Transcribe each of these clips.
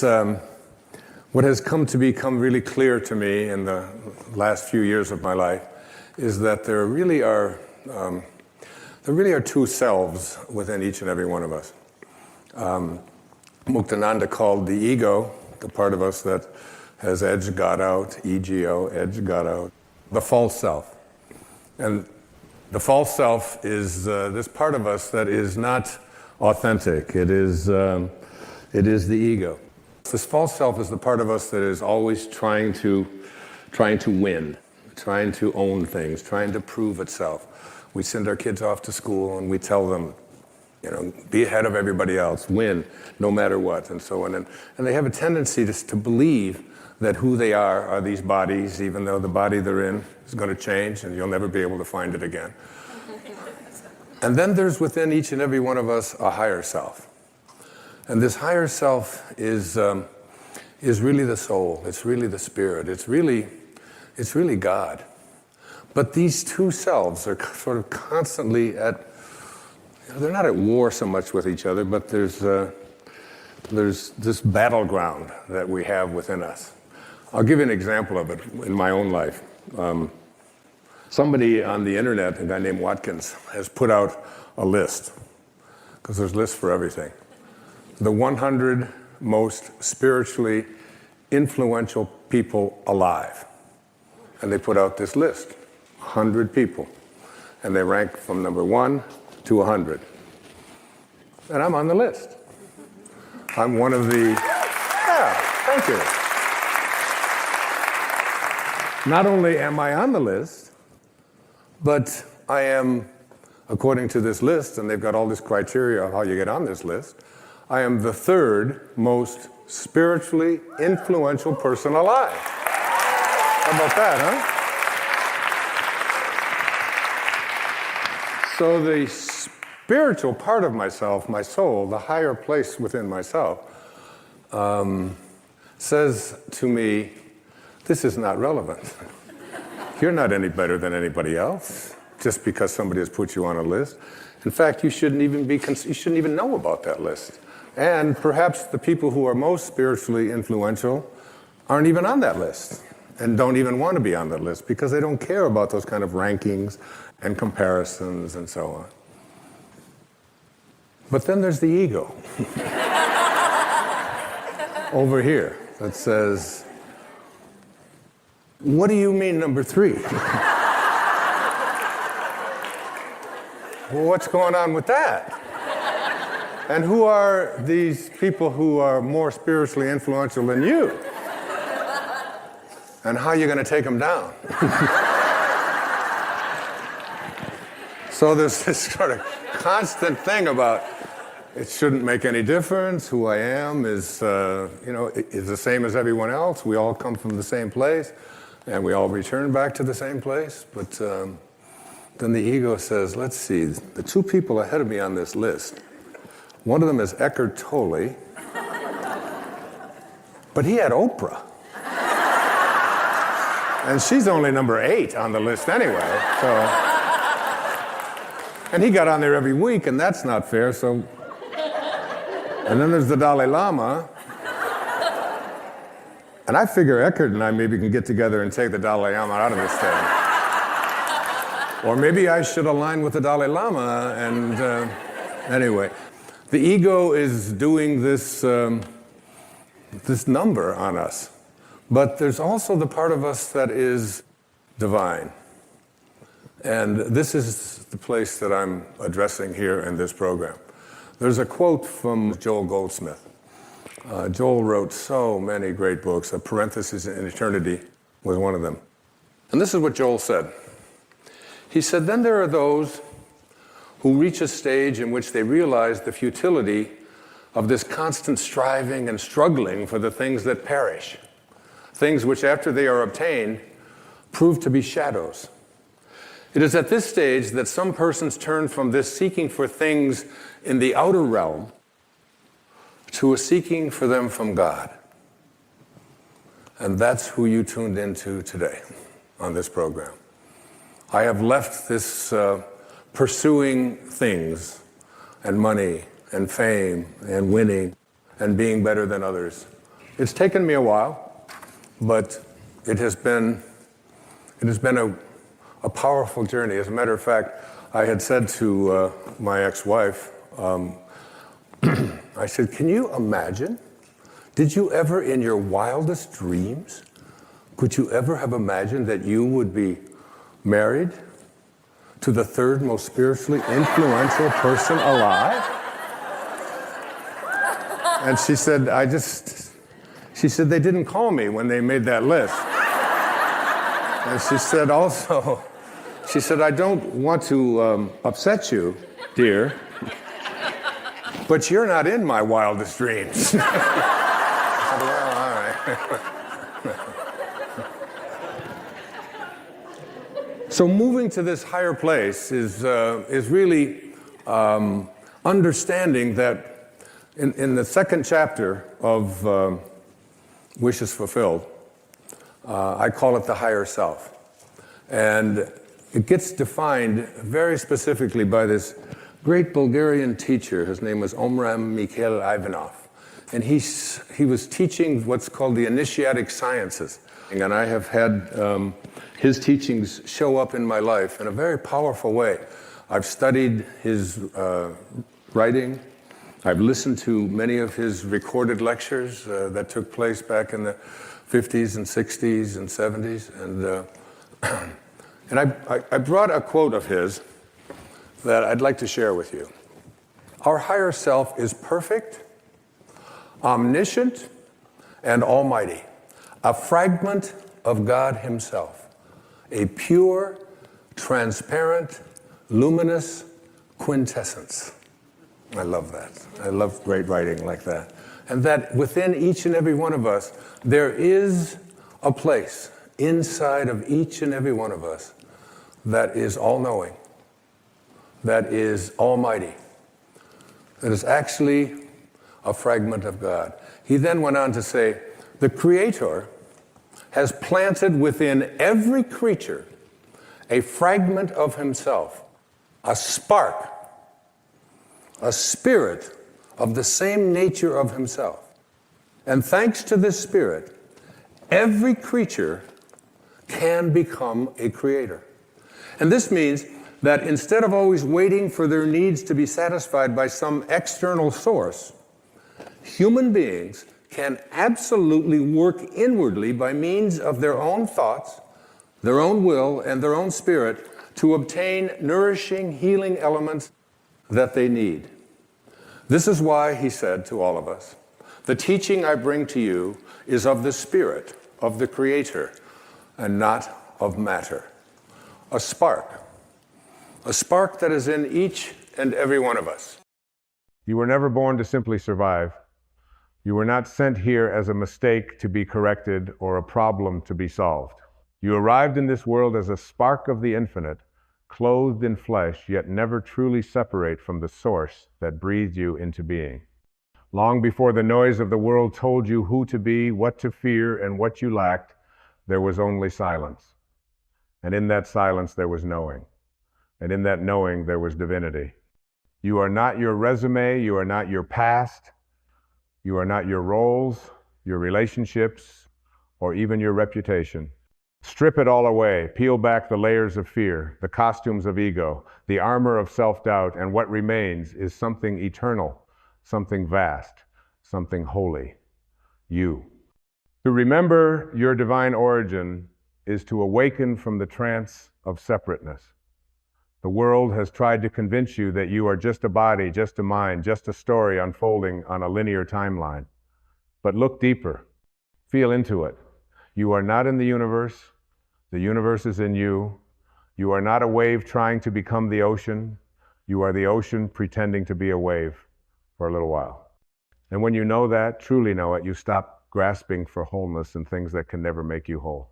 what has come to become really clear to me in the last few years of my life is that there really are two selves within each and every one of us. Muktananda called the ego, the part of us that has edge got out, ego, edge got out, the false self. And the false self is this part of us that is not authentic. It is the ego. This false self is the part of us that is always trying to win, trying to own things, trying to prove itself. We send our kids off to school and we tell them, be ahead of everybody else, win, no matter what, and so on. And they have a tendency to believe that who they are these bodies, even though the body they're in is going to change and you'll never be able to find it again. And then there's within each and every one of us a higher self. And this higher self is really the soul, it's really the spirit, it's really God. But these two selves are sort of constantly they're not at war so much with each other, but there's this battleground that we have within us. I'll give you an example of it in my own life. Somebody on the internet, a guy named Watkins, has put out a list, because there's lists for everything. The 100 most spiritually influential people alive. And they put out this list, 100 people. And they rank from number 1 to 100. And I'm on the list. I'm one of the, thank you. Not only am I on the list, but I am, according to this list, and they've got all this criteria of how you get on this list, I am the third most spiritually influential person alive. How about that, huh? So the spiritual part of myself, my soul, the higher place within myself, says to me, this is not relevant. You're not any better than anybody else just because somebody has put you on a list. In fact, you shouldn't even know about that list. And perhaps the people who are most spiritually influential aren't even on that list and don't even want to be on that list because they don't care about those kind of rankings and comparisons and so on. But then there's the ego over here that says, what do you mean number 3? Well, what's going on with that? And who are these people who are more spiritually influential than you? And how are you going to take them down? So there's this sort of constant thing about it shouldn't make any difference. Who I am is the same as everyone else. We all come from the same place, and we all return back to the same place. But then the ego says, let's see, the 2 people ahead of me on this list, one of them is Eckhart Tolle, but he had Oprah. And she's only number 8 on the list anyway. And he got on there every week, and that's not fair. And then there's the Dalai Lama. And I figure Eckhart and I maybe can get together and take the Dalai Lama out of this thing. Or maybe I should align with the Dalai Lama. And anyway, the ego is doing this number on us. But there's also the part of us that is divine. And this is the place that I'm addressing here in this program. There's a quote from Joel Goldsmith. Joel wrote so many great books. A Parenthesis in Eternity was one of them. And this is what Joel said. He said, then there are those who reach a stage in which they realize the futility of this constant striving and struggling for the things that perish, things which after they are obtained prove to be shadows. It is at this stage that some persons turn from this seeking for things in the outer realm to a seeking for them from God. And that's who you tuned into today on this program. I have left this pursuing things and money and fame and winning and being better than others It's taken me a while, but it has been a powerful journey. As a matter of fact, I had said to my ex-wife, I said, can you imagine? Did you ever in your wildest dreams, could you ever have imagined that you would be married to the third most spiritually influential person alive? And she said, she said, they didn't call me when they made that list. And she said also, she said, I don't want to upset you, dear, but you're not in my wildest dreams. I said, well, all right. So moving to this higher place is really understanding that in the second chapter of Wishes Fulfilled, I call it the higher self. And it gets defined very specifically by this great Bulgarian teacher. His name was Omram Mikhail Ivanov. And he was teaching what's called the initiatic sciences. And I have had his teachings show up in my life in a very powerful way. I've studied his writing. I've listened to many of his recorded lectures that took place back in the 50s and 60s and 70s. And I brought a quote of his that I'd like to share with you. Our higher self is perfect, omniscient, and almighty, a fragment of God himself, a pure, transparent, luminous quintessence. I love that. I love great writing like that. And that within each and every one of us, there is a place inside of each and every one of us that is all-knowing, that is almighty, that is actually a fragment of God. He then went on to say, the Creator has planted within every creature a fragment of himself, a spark, a spirit of the same nature of himself. And thanks to this spirit, every creature can become a creator. And this means that instead of always waiting for their needs to be satisfied by some external source, human beings can absolutely work inwardly by means of their own thoughts, their own will, and their own spirit to obtain nourishing, healing elements that they need. This is why he said to all of us, the teaching I bring to you is of the spirit of the Creator and not of matter. A spark that is in each and every one of us. You were never born to simply survive. You were not sent here as a mistake to be corrected or a problem to be solved. You arrived in this world as a spark of the infinite, clothed in flesh, yet never truly separate from the source that breathed you into being. Long before the noise of the world told you who to be, what to fear, and what you lacked, there was only silence. And in that silence there was knowing. And in that knowing there was divinity. You are not your resume, you are not your past, you are not your roles, your relationships, or even your reputation. Strip it all away, peel back the layers of fear, the costumes of ego, the armor of self-doubt, and what remains is something eternal, something vast, something holy. You. To remember your divine origin is to awaken from the trance of separateness. The world has tried to convince you that you are just a body, just a mind, just a story unfolding on a linear timeline. But look deeper. Feel into it. You are not in the universe. The universe is in you. You are not a wave trying to become the ocean. You are the ocean pretending to be a wave for a little while. And when you know that, truly know it, you stop grasping for wholeness and things that can never make you whole.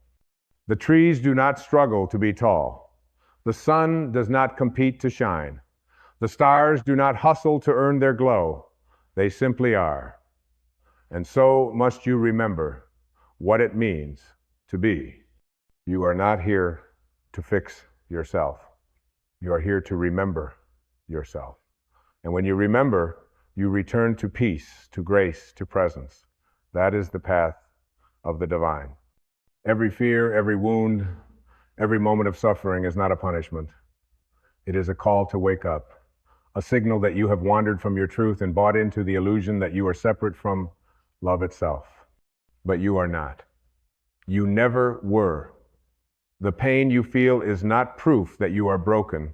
The trees do not struggle to be tall. The sun does not compete to shine. The stars do not hustle to earn their glow. They simply are. And so must you remember what it means to be. You are not here to fix yourself. You are here to remember yourself. And when you remember, you return to peace, to grace, to presence. That is the path of the divine. Every fear, every wound, every moment of suffering is not a punishment. It is a call to wake up, a signal that you have wandered from your truth and bought into the illusion that you are separate from love itself. But you are not. You never were. The pain you feel is not proof that you are broken.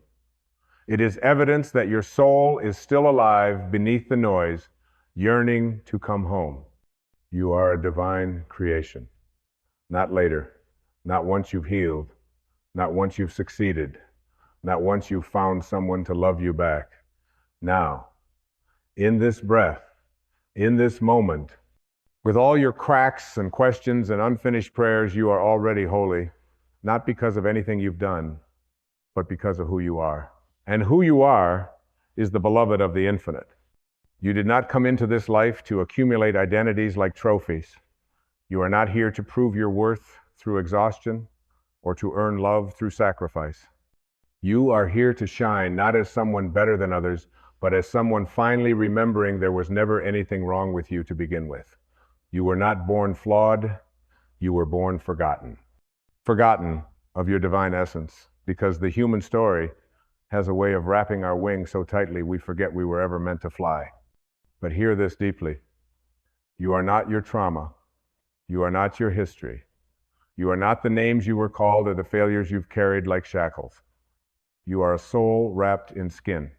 It is evidence that your soul is still alive beneath the noise, yearning to come home. You are a divine creation. Not later, not once you've healed, not once you've succeeded, not once you've found someone to love you back. Now, in this breath, in this moment, with all your cracks and questions and unfinished prayers, you are already holy, not because of anything you've done, but because of who you are. And who you are is the beloved of the infinite. You did not come into this life to accumulate identities like trophies. You are not here to prove your worth through exhaustion or to earn love through sacrifice. You are here to shine, not as someone better than others, but as someone finally remembering there was never anything wrong with you to begin with. You were not born flawed, you were born forgotten. Forgotten of your divine essence, because the human story has a way of wrapping our wings so tightly we forget we were ever meant to fly. But hear this deeply. You are not your trauma. You are not your history. You are not the names you were called or the failures you've carried like shackles. You are a soul wrapped in skin,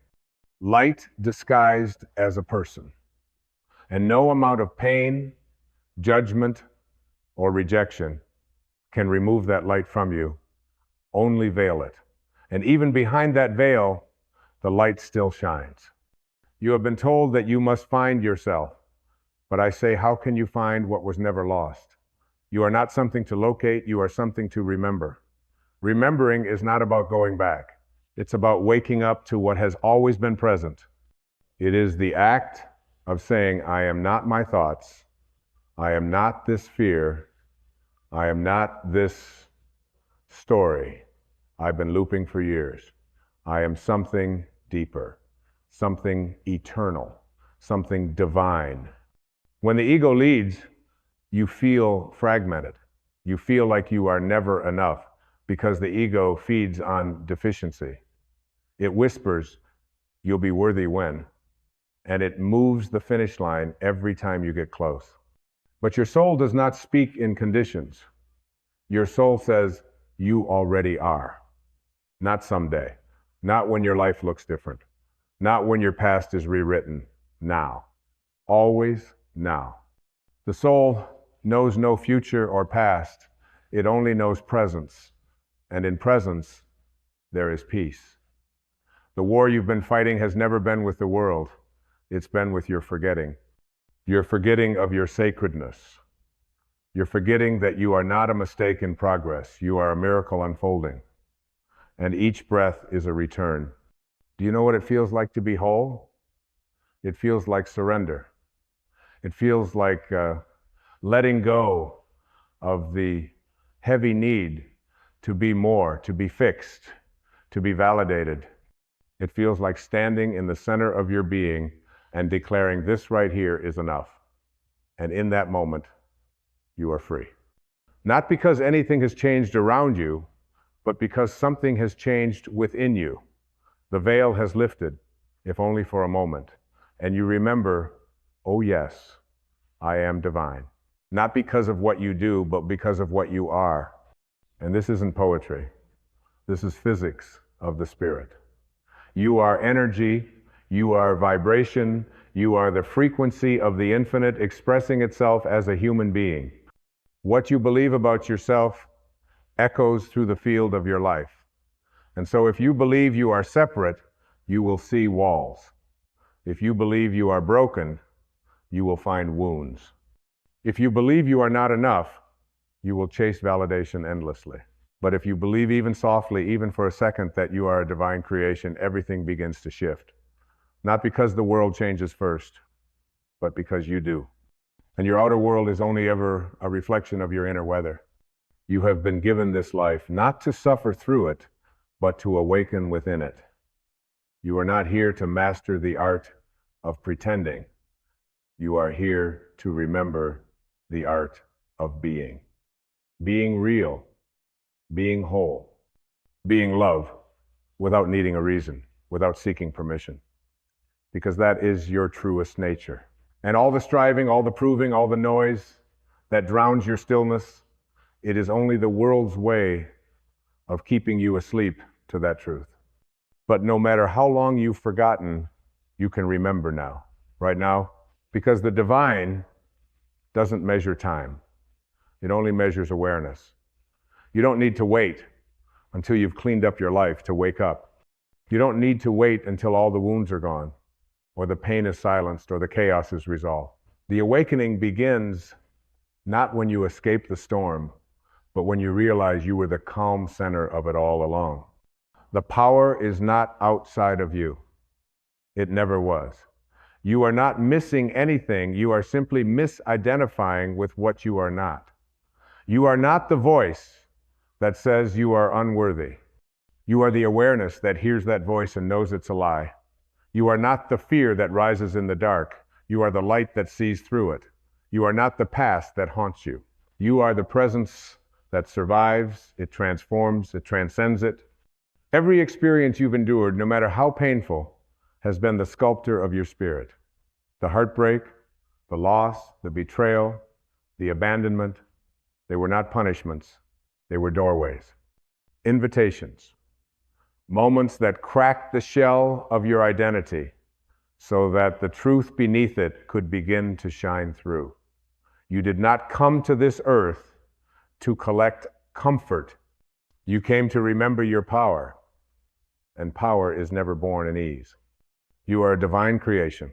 light disguised as a person. And no amount of pain, judgment, or rejection can remove that light from you, only veil it. And even behind that veil, the light still shines. You have been told that you must find yourself, but I say, how can you find what was never lost? You are not something to locate, you are something to remember. Remembering is not about going back. It's about waking up to what has always been present. It is the act of saying, I am not my thoughts, I am not this fear, I am not this story I've been looping for years. I am something deeper, something eternal, something divine. When the ego leads, you feel fragmented. You feel like you are never enough because the ego feeds on deficiency. It whispers, you'll be worthy when, and it moves the finish line every time you get close. But your soul does not speak in conditions. Your soul says, you already are. Not someday. Not when your life looks different. Not when your past is rewritten. Now. Always now. The soul knows no future or past. It only knows presence. And in presence, there is peace. The war you've been fighting has never been with the world. It's been with your forgetting. You're forgetting of your sacredness. You're forgetting that you are not a mistake in progress. You are a miracle unfolding. And each breath is a return. Do you know what it feels like to be whole? It feels like surrender. It feels like letting go of the heavy need to be more, to be fixed, to be validated. It feels like standing in the center of your being and declaring this right here is enough. And in that moment, you are free. Not because anything has changed around you, but because something has changed within you. The veil has lifted, if only for a moment, and you remember, oh yes, I am divine. Not because of what you do, but because of what you are. And this isn't poetry. This is physics of the spirit. You are energy, you are vibration, you are the frequency of the infinite expressing itself as a human being. What you believe about yourself echoes through the field of your life. And so if you believe you are separate, you will see walls. If you believe you are broken, you will find wounds. If you believe you are not enough, you will chase validation endlessly. But if you believe even softly, even for a second, that you are a divine creation, everything begins to shift. Not because the world changes first, but because you do. And your outer world is only ever a reflection of your inner weather. You have been given this life not to suffer through it, but to awaken within it. You are not here to master the art of pretending. You are here to remember the art of being. Being real, being whole, being love without needing a reason, without seeking permission, because that is your truest nature. And all the striving, all the proving, all the noise that drowns your stillness, it is only the world's way of keeping you asleep to that truth. But no matter how long you've forgotten, you can remember now, right now, because the divine doesn't measure time. It only measures awareness. You don't need to wait until you've cleaned up your life to wake up. You don't need to wait until all the wounds are gone, or the pain is silenced, or the chaos is resolved. The awakening begins not when you escape the storm, but when you realize you were the calm center of it all along. The power is not outside of you. It never was. You are not missing anything. You are simply misidentifying with what you are not. You are not the voice that says you are unworthy. You are the awareness that hears that voice and knows it's a lie. You are not the fear that rises in the dark. You are the light that sees through it. You are not the past that haunts you. You are the presence that survives, it transforms, it transcends it. Every experience you've endured, no matter how painful, has been the sculptor of your spirit. The heartbreak, the loss, the betrayal, the abandonment, they were not punishments, they were doorways, invitations, moments that cracked the shell of your identity so that the truth beneath it could begin to shine through. You did not come to this earth to collect comfort. You came to remember your power, and power is never born in ease. You are a divine creation,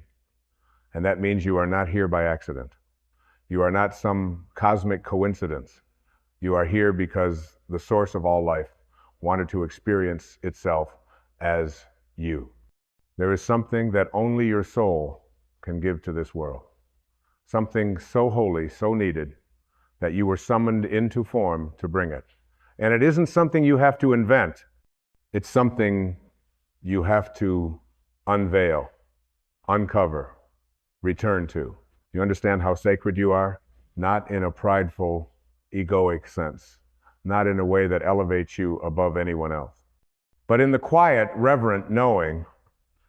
and that means you are not here by accident. You are not some cosmic coincidence. You are here because the source of all life wanted to experience itself as you. There is something that only your soul can give to this world. Something so holy, so needed, that you were summoned into form to bring it. And it isn't something you have to invent. It's something you have to unveil, uncover, return to. You understand how sacred you are? Not in a prideful, egoic sense, not in a way that elevates you above anyone else, but in the quiet, reverent knowing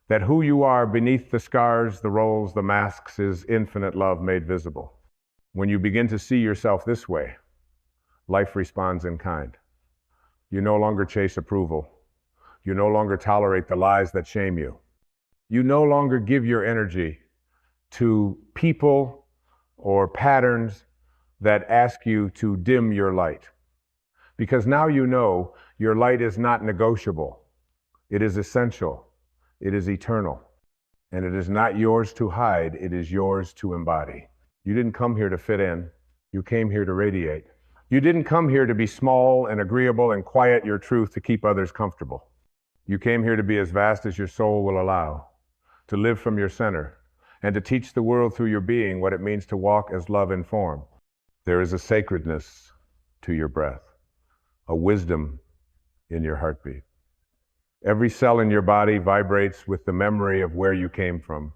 that who you are beneath the scars, the roles, the masks is infinite love made visible. When you begin to see yourself this way, life responds in kind. You no longer chase approval. You no longer tolerate the lies that shame you. You no longer give your energy to people or patterns that ask you to dim your light. Because now you know your light is not negotiable. It is essential. It is eternal. And it is not yours to hide. It is yours to embody. You didn't come here to fit in. You came here to radiate. You didn't come here to be small and agreeable and quiet your truth to keep others comfortable. You came here to be as vast as your soul will allow, to live from your center, and to teach the world through your being what it means to walk as love in form. There is a sacredness to your breath, a wisdom in your heartbeat. Every cell in your body vibrates with the memory of where you came from.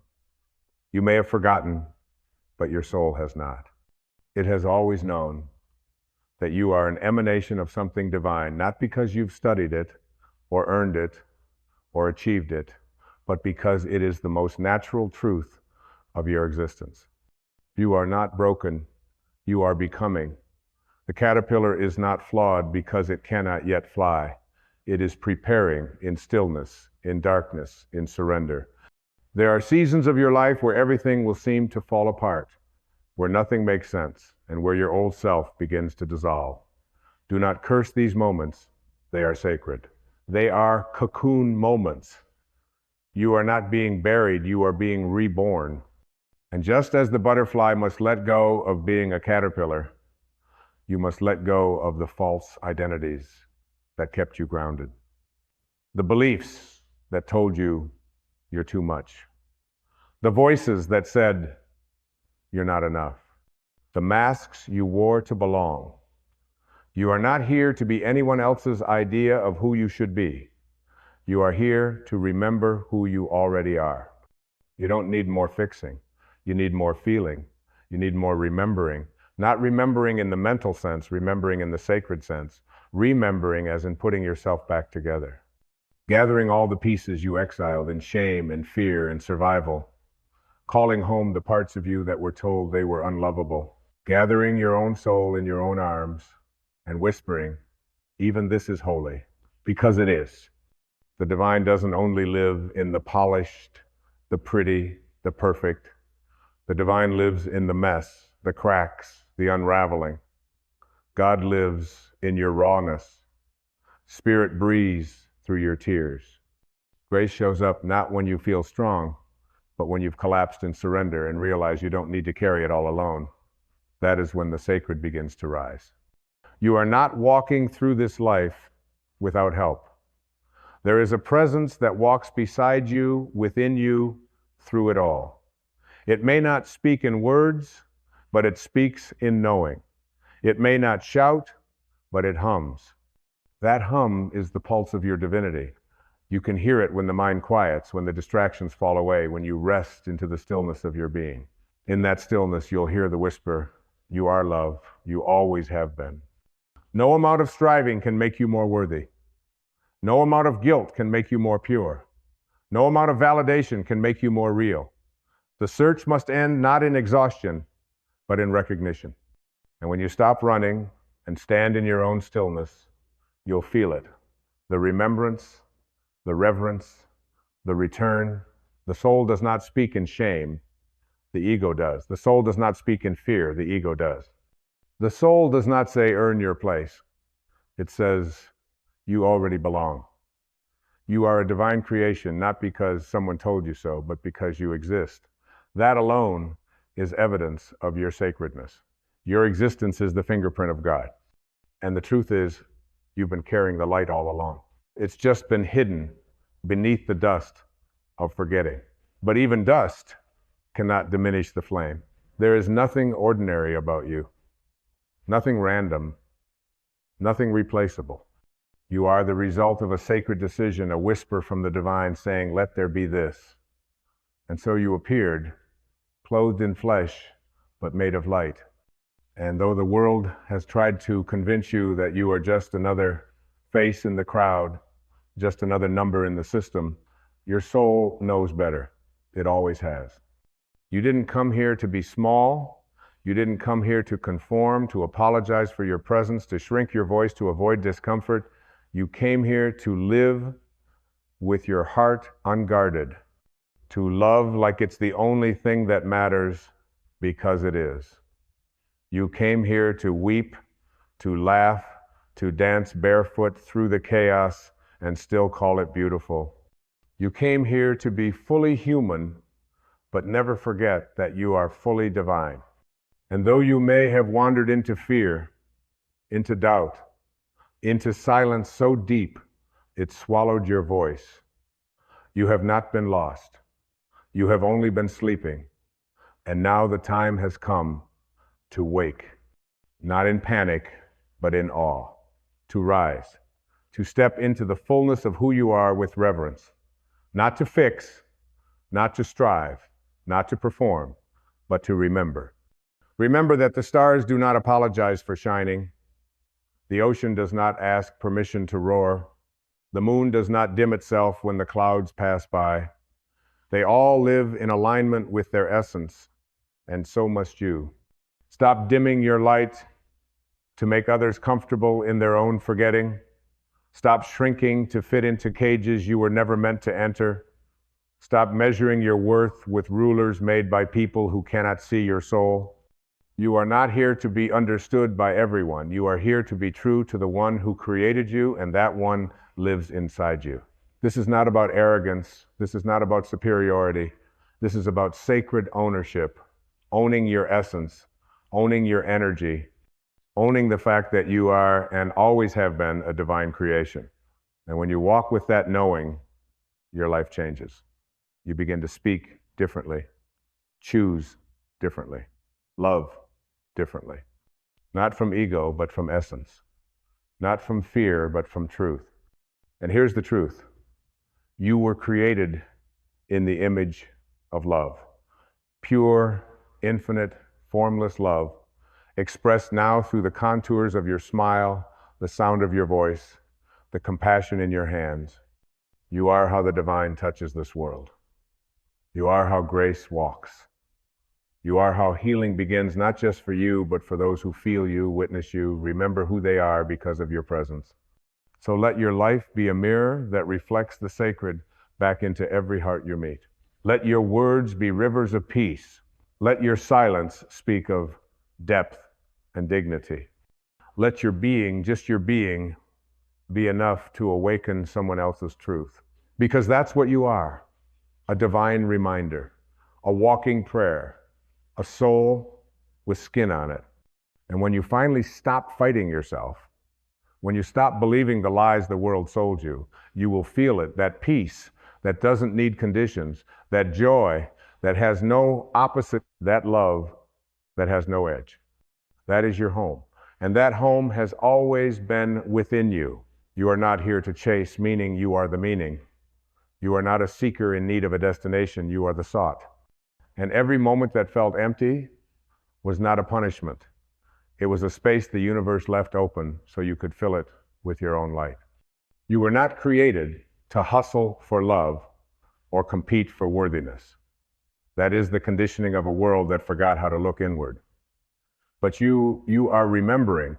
You may have forgotten, but your soul has not. It has always known that you are an emanation of something divine, not because you've studied it or earned it or achieved it, but because it is the most natural truth of your existence. You are not broken, you are becoming. The caterpillar is not flawed because it cannot yet fly. It is preparing in stillness, in darkness, in surrender. There are seasons of your life where everything will seem to fall apart, where nothing makes sense, and where your old self begins to dissolve. Do not curse these moments. They are sacred. They are cocoon moments. You are not being buried, you are being reborn. And just as the butterfly must let go of being a caterpillar, you must let go of the false identities that kept you grounded. The beliefs that told you you're too much. The voices that said you're not enough. The masks you wore to belong. You are not here to be anyone else's idea of who you should be. You are here to remember who you already are. You don't need more fixing. You need more feeling. You need more remembering, Not remembering in the mental sense, remembering in the sacred sense. Remembering as in putting yourself back together. Gathering all the pieces you exiled in shame and fear and survival. Calling home the parts of you that were told they were unlovable. Gathering your own soul in your own arms and whispering, even this is holy, because it is. The divine doesn't only live in the polished, the pretty, the perfect. The divine lives in the mess, the cracks, the unraveling. God lives in your rawness. Spirit breathes through your tears. Grace shows up not when you feel strong, but when you've collapsed in surrender and realize you don't need to carry it all alone. That is when the sacred begins to rise. You are not walking through this life without help. There is a presence that walks beside you, within you, through it all. It may not speak in words, but it speaks in knowing. It may not shout, but it hums. That hum is the pulse of your divinity. You can hear it when the mind quiets, when the distractions fall away, when you rest into the stillness of your being. In that stillness, you'll hear the whisper, you are love, you always have been. No amount of striving can make you more worthy. No amount of guilt can make you more pure. No amount of validation can make you more real. The search must end not in exhaustion, but in recognition. And when you stop running and stand in your own stillness, you'll feel it. The remembrance, the reverence, the return. The soul does not speak in shame, the ego does. The soul does not speak in fear, the ego does. The soul does not say, earn your place. It says, you already belong. You are a divine creation, not because someone told you so, but because you exist. That alone is evidence of your sacredness. Your existence is the fingerprint of God. And the truth is, you've been carrying the light all along. It's just been hidden beneath the dust of forgetting. But even dust cannot diminish the flame. There is nothing ordinary about you, nothing random, nothing replaceable. You are the result of a sacred decision, a whisper from the divine saying, let there be this. And so you appeared, clothed in flesh, but made of light. And though the world has tried to convince you that you are just another face in the crowd, just another number in the system, your soul knows better. It always has. You didn't come here to be small. You didn't come here to conform, to apologize for your presence, to shrink your voice, to avoid discomfort. You came here to live with your heart unguarded, to love like it's the only thing that matters because it is. You came here to weep, to laugh, to dance barefoot through the chaos and still call it beautiful. You came here to be fully human, but never forget that you are fully divine. And though you may have wandered into fear, into doubt, into silence so deep it swallowed your voice, you have not been lost. You have only been sleeping. And now the time has come to wake, not in panic, but in awe, to rise, to step into the fullness of who you are with reverence, not to fix, not to strive, not to perform, but to remember. Remember that the stars do not apologize for shining. The ocean does not ask permission to roar. The moon does not dim itself when the clouds pass by. They all live in alignment with their essence, and so must you. Stop dimming your light to make others comfortable in their own forgetting. Stop shrinking to fit into cages you were never meant to enter. Stop measuring your worth with rulers made by people who cannot see your soul. You are not here to be understood by everyone. You are here to be true to the one who created you, and that one lives inside you. This is not about arrogance. This is not about superiority. This is about sacred ownership, owning your essence, owning your energy, owning the fact that you are and always have been a divine creation. And when you walk with that knowing, your life changes. You begin to speak differently, choose differently, love differently. Not from ego, but from essence. Not from fear, but from truth. And here's the truth. You were created in the image of love. Pure, infinite, formless love, expressed now through the contours of your smile, the sound of your voice, the compassion in your hands. You are how the divine touches this world. You are how grace walks. You are how healing begins, not just for you, but for those who feel you, witness you, remember who they are because of your presence. So let your life be a mirror that reflects the sacred back into every heart you meet. Let your words be rivers of peace. Let your silence speak of depth and dignity. Let your being, just your being, be enough to awaken someone else's truth. Because that's what you are, a divine reminder, a walking prayer, a soul with skin on it. And when you finally stop fighting yourself, when you stop believing the lies the world sold you, you will feel it, that peace that doesn't need conditions, that joy that has no opposite, that love that has no edge. That is your home. And that home has always been within you. You are not here to chase meaning, you are the meaning. You are not a seeker in need of a destination, you are the sought. And every moment that felt empty was not a punishment. It was a space the universe left open so you could fill it with your own light. You were not created to hustle for love or compete for worthiness. That is the conditioning of a world that forgot how to look inward. But you are remembering,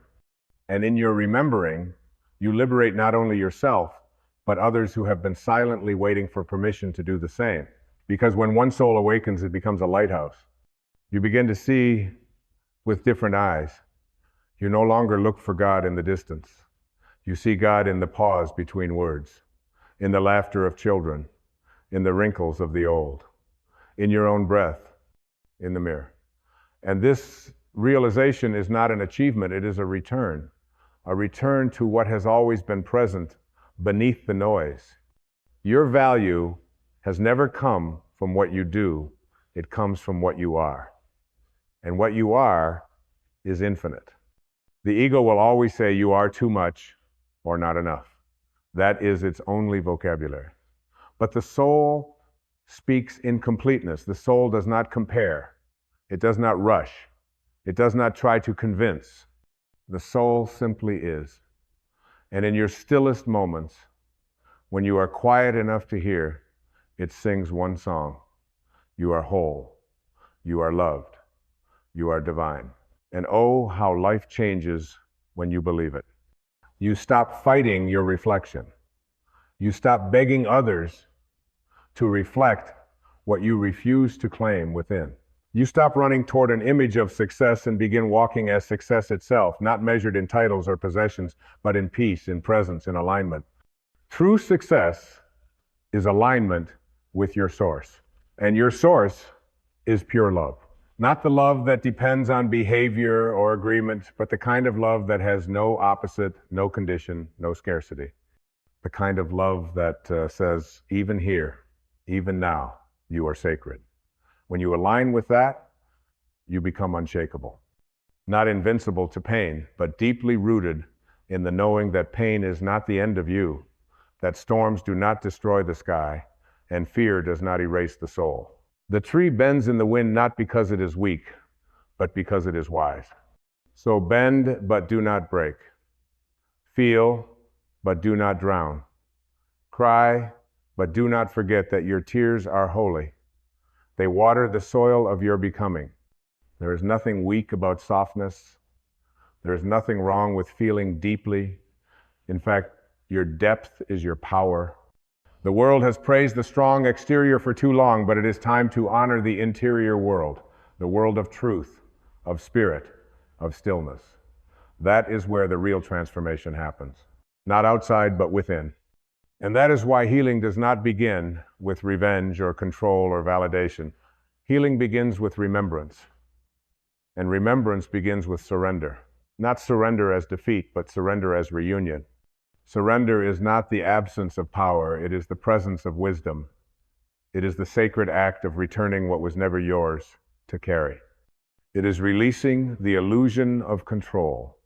and in your remembering, you liberate not only yourself, but others who have been silently waiting for permission to do the same. Because when one soul awakens, it becomes a lighthouse. You begin to see with different eyes. You no longer look for God in the distance. You see God in the pause between words, in the laughter of children, in the wrinkles of the old, in your own breath, in the mirror. And this realization is not an achievement, it is a return to what has always been present beneath the noise. Your value has never come from what you do, it comes from what you are. And what you are is infinite. The ego will always say you are too much or not enough. That is its only vocabulary. But the soul speaks in completeness. The soul does not compare. It does not rush. It does not try to convince. The soul simply is. And in your stillest moments, when you are quiet enough to hear, it sings one song. You are whole. You are loved. You are divine. And oh, how life changes when you believe it. You stop fighting your reflection. You stop begging others to reflect what you refuse to claim within. You stop running toward an image of success and begin walking as success itself, not measured in titles or possessions, but in peace, in presence, in alignment. True success is alignment with your source. And your source is pure love. Not the love that depends on behavior or agreement, but the kind of love that has no opposite, no condition, no scarcity. The kind of love that says, even here, even now, you are sacred. When you align with that, you become unshakable. Not invincible to pain, but deeply rooted in the knowing that pain is not the end of you, that storms do not destroy the sky, and fear does not erase the soul. The tree bends in the wind not because it is weak, but because it is wise. So bend, but do not break. Feel, but do not drown. Cry, but do not forget that your tears are holy. They water the soil of your becoming. There is nothing weak about softness. There is nothing wrong with feeling deeply. In fact, your depth is your power. The world has praised the strong exterior for too long, but it is time to honor the interior world, the world of truth, of spirit, of stillness. That is where the real transformation happens. Not outside, but within. And that is why healing does not begin with revenge or control or validation. Healing begins with remembrance. And remembrance begins with surrender. Not surrender as defeat, but surrender as reunion. Surrender is not the absence of power, it is the presence of wisdom. It is the sacred act of returning what was never yours to carry. It is releasing the illusion of control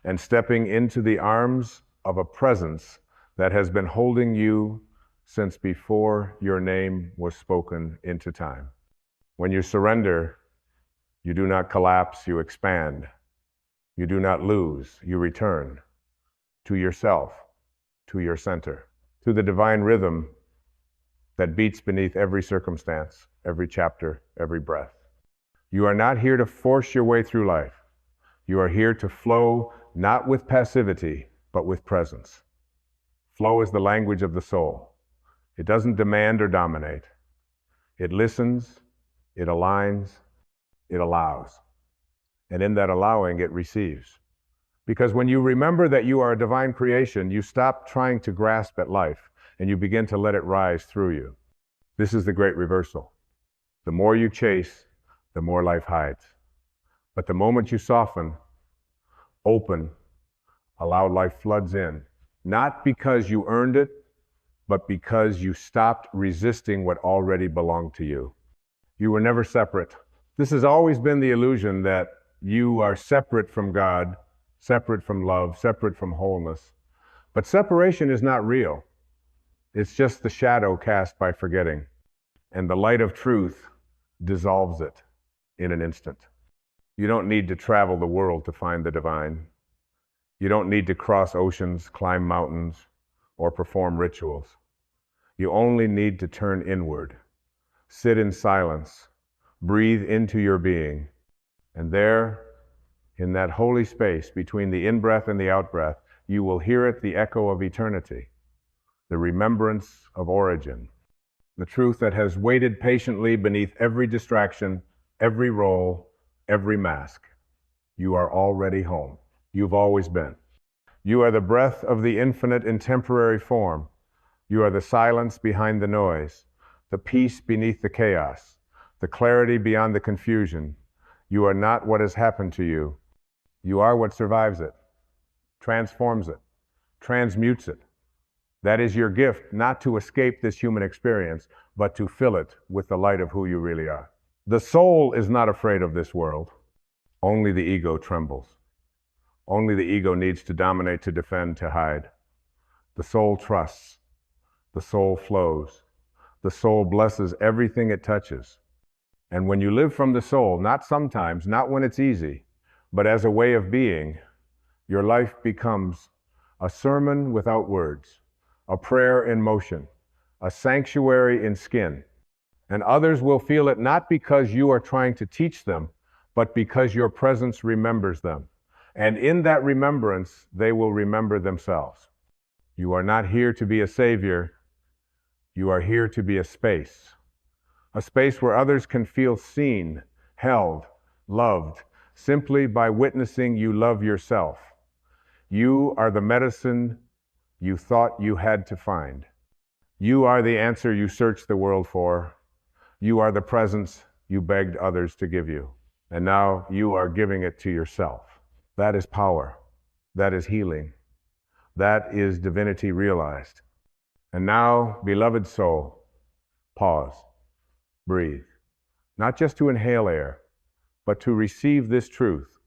and stepping into the arms of a presence that has been holding you since before your name was spoken into time. When you surrender, you do not collapse, you expand. You do not lose. You return to yourself, to your center, to the divine rhythm that beats beneath every circumstance, every chapter, every breath. You are not here to force your way through life. You are here to flow, not with passivity, but with presence. Flow is the language of the soul. It doesn't demand or dominate. It listens, it aligns, it allows. And in that allowing, it receives. Because when you remember that you are a divine creation, you stop trying to grasp at life and you begin to let it rise through you. This is the great reversal. The more you chase, the more life hides. But the moment you soften, open, allow life floods in, not because you earned it, but because you stopped resisting what already belonged to you. You were never separate. This has always been the illusion that you are separate from God, separate from love, separate from wholeness. But separation is not real. It's just the shadow cast by forgetting. And the light of truth dissolves it in an instant. You don't need to travel the world to find the divine. You don't need to cross oceans, climb mountains, or perform rituals. You only need to turn inward, sit in silence, breathe into your being, and there, in that holy space between the in-breath and the out-breath, you will hear it, the echo of eternity, the remembrance of origin, the truth that has waited patiently beneath every distraction, every role, every mask. You are already home. You've always been. You are the breath of the infinite in temporary form. You are the silence behind the noise, the peace beneath the chaos, the clarity beyond the confusion. You are not what has happened to you. You are what survives it, transforms it, transmutes it. That is your gift, not to escape this human experience, but to fill it with the light of who you really are. The soul is not afraid of this world. Only the ego trembles. Only the ego needs to dominate, to defend, to hide. The soul trusts. The soul flows. The soul blesses everything it touches. And when you live from the soul, not sometimes, not when it's easy, but as a way of being, your life becomes a sermon without words, a prayer in motion, a sanctuary in skin. And others will feel it not because you are trying to teach them, but because your presence remembers them. And in that remembrance, they will remember themselves. You are not here to be a savior. You are here to be a space where others can feel seen, held, loved, simply by witnessing you love yourself. You are the medicine you thought you had to find. You are the answer you searched the world for. You are the presence you begged others to give you. And now you are giving it to yourself. That is power. That is healing. That is divinity realized. And now, beloved soul, pause, breathe. Not just to inhale air, but to receive this truth.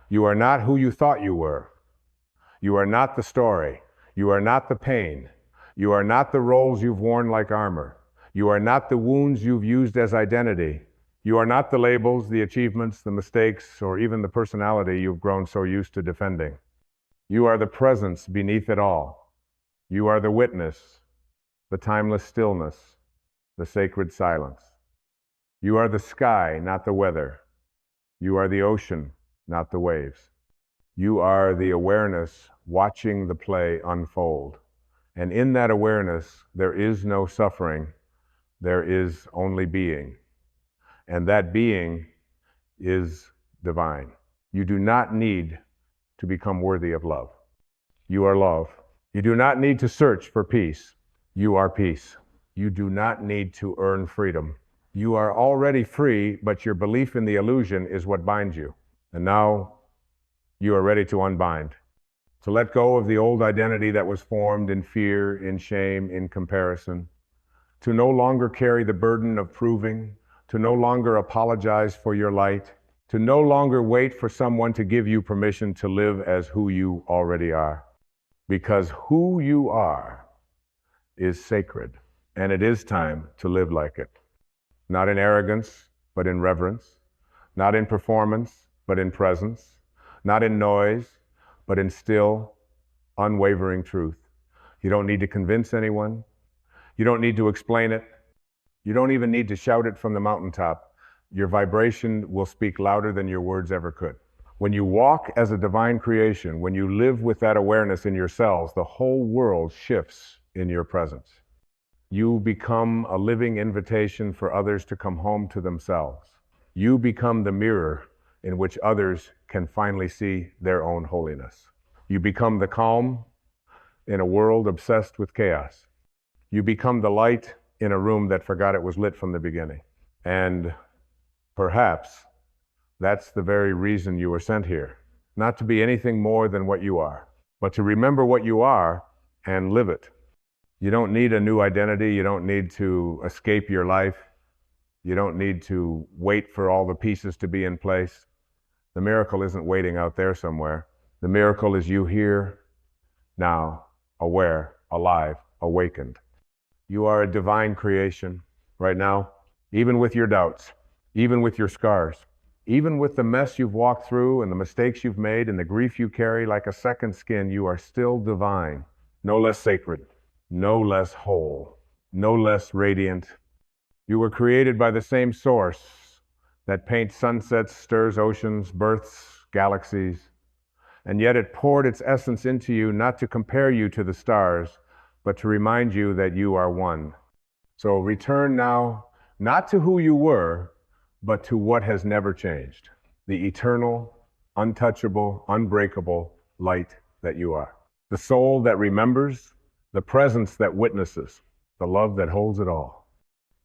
You are not who you thought you were. You are not the story. You are not the pain. You are not the roles you've worn like armor. You are not the wounds you've used as identity. You are not the labels, the achievements, the mistakes, or even the personality you've grown so used to defending. You are the presence beneath it all. You are the witness, the timeless stillness, the sacred silence. You are the sky, not the weather. You are the ocean, not the waves. You are the awareness watching the play unfold. And in that awareness, there is no suffering. There is only being. And that being is divine. You do not need to become worthy of love. You are love. You do not need to search for peace. You are peace. You do not need to earn freedom. You are already free, but your belief in the illusion is what binds you. And now you are ready to unbind, to let go of the old identity that was formed in fear, in shame, in comparison, to no longer carry the burden of proving, to no longer apologize for your light, to no longer wait for someone to give you permission to live as who you already are. Because who you are is sacred, and it is time to live like it. Not in arrogance, but in reverence. Not in performance, but in presence. not in noise, but in still, unwavering truth. You don't need to convince anyone. You don't need to explain it. You don't even need to shout it from the mountaintop. Your vibration will speak louder than your words ever could. When you walk as a divine creation, when you live with that awareness in your cells, the whole world shifts in your presence. You become a living invitation for others to come home to themselves. You become the mirror in which others can finally see their own holiness. You become the calm in a world obsessed with chaos. You become the light in a room that forgot it was lit from the beginning. And perhaps that's the very reason you were sent here. Not to be anything more than what you are, but to remember what you are and live it. You don't need a new identity. You don't need to escape your life. You don't need to wait for all the pieces to be in place. The miracle isn't waiting out there somewhere. The miracle is you here, now, aware, alive, awakened. You are a divine creation right now, even with your doubts, even with your scars, even with the mess you've walked through and the mistakes you've made and the grief you carry like a second skin, you are still divine, no less sacred, no less whole, no less radiant. You were created by the same source that paints sunsets, stirs oceans, births galaxies, and yet it poured its essence into you not to compare you to the stars, but to remind you that you are one. So return now, not to who you were, but to what has never changed, the eternal, untouchable, unbreakable light that you are. The soul that remembers, the presence that witnesses, the love that holds it all.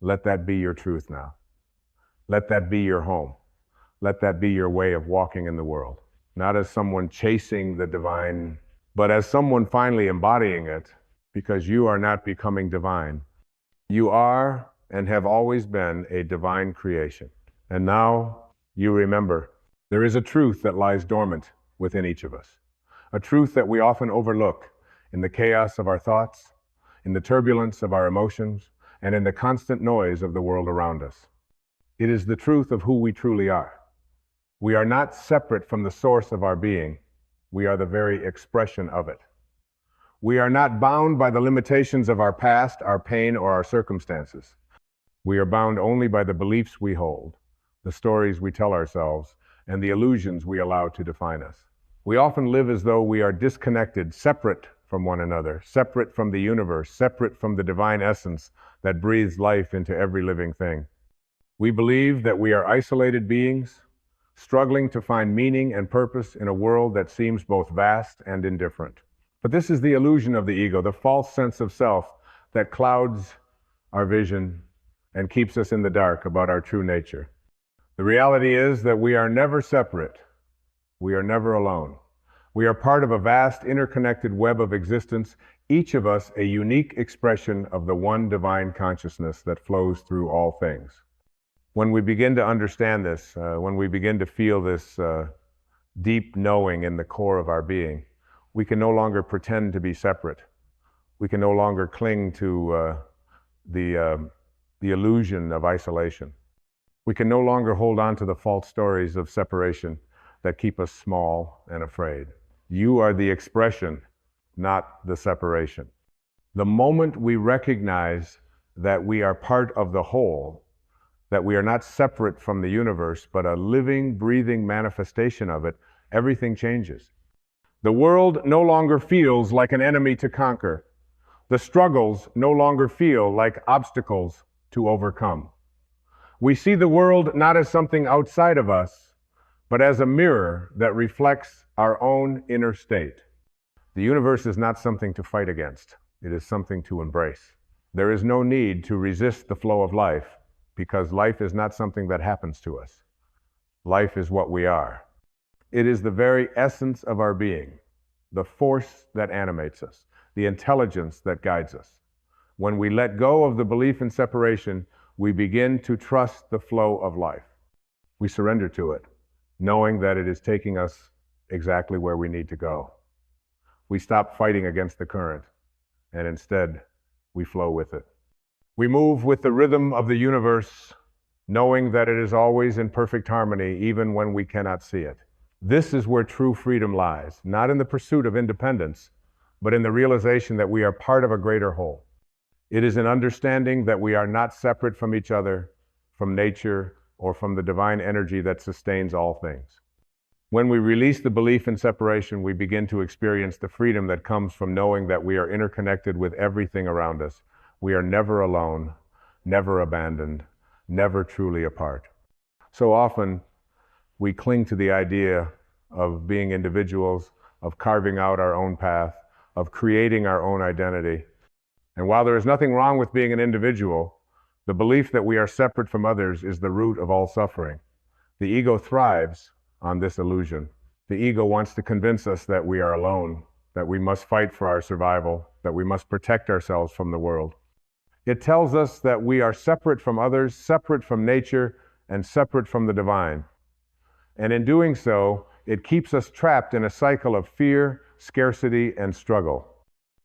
Let that be your truth now. Let that be your home. Let that be your way of walking in the world. Not as someone chasing the divine, but as someone finally embodying it, because you are not becoming divine. You are and have always been a divine creation. And now you remember there is a truth that lies dormant within each of us, a truth that we often overlook in the chaos of our thoughts, in the turbulence of our emotions, and in the constant noise of the world around us. It is the truth of who we truly are. We are not separate from the source of our being. We are the very expression of it. We are not bound by the limitations of our past, our pain, or our circumstances. We are bound only by the beliefs we hold, the stories we tell ourselves, and the illusions we allow to define us. We often live as though we are disconnected, separate from one another, separate from the universe, separate from the divine essence that breathes life into every living thing. We believe that we are isolated beings, struggling to find meaning and purpose in a world that seems both vast and indifferent. But this is the illusion of the ego, the false sense of self that clouds our vision and keeps us in the dark about our true nature. The reality is that we are never separate. We are never alone. We are part of a vast interconnected web of existence, each of us a unique expression of the one divine consciousness that flows through all things. When we begin to understand this, when we begin to feel this deep knowing in the core of our being, we can no longer pretend to be separate. We can no longer cling to the illusion of isolation. We can no longer hold on to the false stories of separation that keep us small and afraid. You are the expression, not the separation. The moment we recognize that we are part of the whole, that we are not separate from the universe, but a living, breathing manifestation of it, everything changes. The world no longer feels like an enemy to conquer. The struggles no longer feel like obstacles to overcome. We see the world not as something outside of us, but as a mirror that reflects our own inner state. The universe is not something to fight against. It is something to embrace. There is no need to resist the flow of life, because life is not something that happens to us. Life is what we are. It is the very essence of our being, the force that animates us, the intelligence that guides us. When we let go of the belief in separation, we begin to trust the flow of life. We surrender to it, knowing that it is taking us exactly where we need to go. We stop fighting against the current, and instead, we flow with it. We move with the rhythm of the universe, knowing that it is always in perfect harmony, even when we cannot see it. This is where true freedom lies, not in the pursuit of independence, but in the realization that we are part of a greater whole. It is an understanding that we are not separate from each other, from nature, or from the divine energy that sustains all things. When we release the belief in separation, we begin to experience the freedom that comes from knowing that we are interconnected with everything around us. We are never alone, never abandoned, never truly apart. So often, we cling to the idea of being individuals, of carving out our own path, of creating our own identity. And while there is nothing wrong with being an individual, the belief that we are separate from others is the root of all suffering. The ego thrives on this illusion. The ego wants to convince us that we are alone, that we must fight for our survival, that we must protect ourselves from the world. It tells us that we are separate from others, separate from nature, and separate from the divine. And in doing so, it keeps us trapped in a cycle of fear, scarcity, and struggle.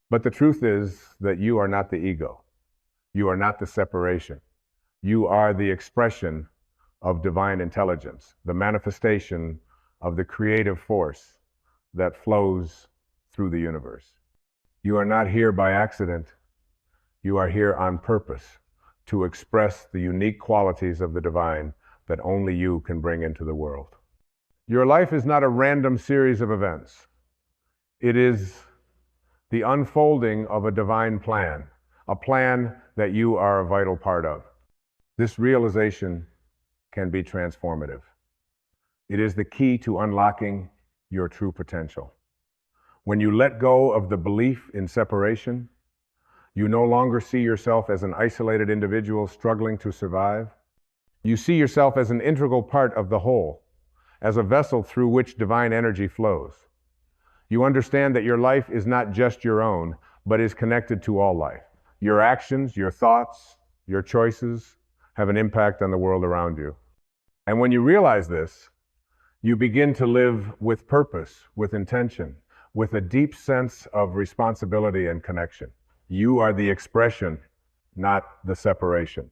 But the truth is that you are not the ego. You are not the separation. You are the expression of divine intelligence, the manifestation of the creative force that flows through the universe. You are not here by accident. You are here on purpose to express the unique qualities of the divine that only you can bring into the world. Your life is not a random series of events. It is the unfolding of a divine plan, a plan that you are a vital part of. This realization can be transformative. It is the key to unlocking your true potential. When you let go of the belief in separation, you no longer see yourself as an isolated individual struggling to survive. You see yourself as an integral part of the whole, as a vessel through which divine energy flows. You understand that your life is not just your own, but is connected to all life. Your actions, your thoughts, your choices have an impact on the world around you. And when you realize this, you begin to live with purpose, with intention, with a deep sense of responsibility and connection. You are the expression, not the separation.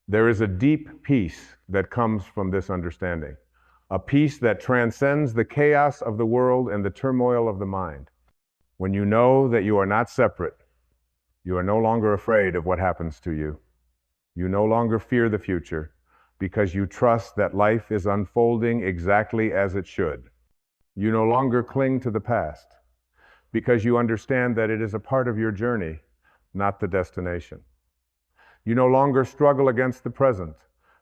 There is a deep peace that comes from this understanding, a peace that transcends the chaos of the world and the turmoil of the mind. When you know that you are not separate, you are no longer afraid of what happens to you. You no longer fear the future because you trust that life is unfolding exactly as it should. You no longer cling to the past because you understand that it is a part of your journey, not the destination. You no longer struggle against the present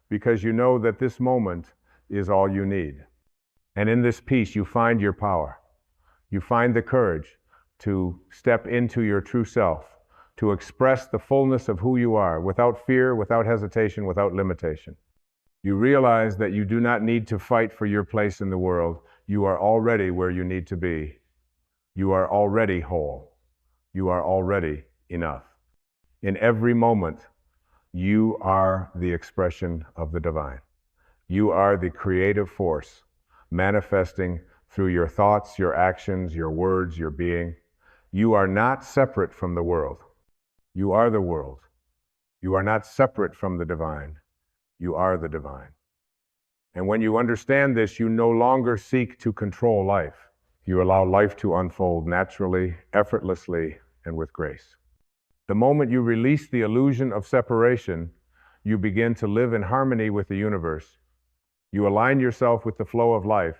because you know that this moment is all you need. And in this peace, you find your power. You find the courage to step into your true self, to express the fullness of who you are without fear, without hesitation, without limitation. You realize that you do not need to fight for your place in the world. You are already where you need to be. You are already whole. You are already enough. In every moment, you are the expression of the divine. You are the creative force manifesting through your thoughts, your actions, your words, your being. You are not separate from the world. You are the world. You are not separate from the divine. You are the divine. And when you understand this, you no longer seek to control life. You allow life to unfold naturally, effortlessly, and with grace. The moment you release the illusion of separation, you begin to live in harmony with the universe. You align yourself with the flow of life,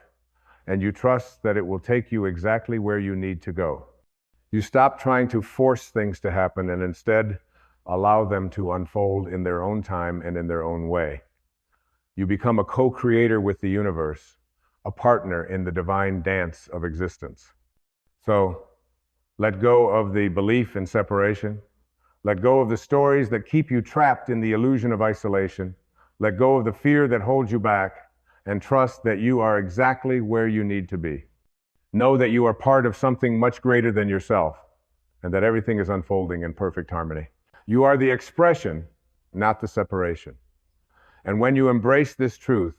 and you trust that it will take you exactly where you need to go. You stop trying to force things to happen and instead allow them to unfold in their own time and in their own way. You become a co-creator with the universe, a partner in the divine dance of existence. So, let go of the belief in separation. Let go of the stories that keep you trapped in the illusion of isolation. Let go of the fear that holds you back, and trust that you are exactly where you need to be. Know that you are part of something much greater than yourself, and that everything is unfolding in perfect harmony. You are the expression, not the separation. And when you embrace this truth,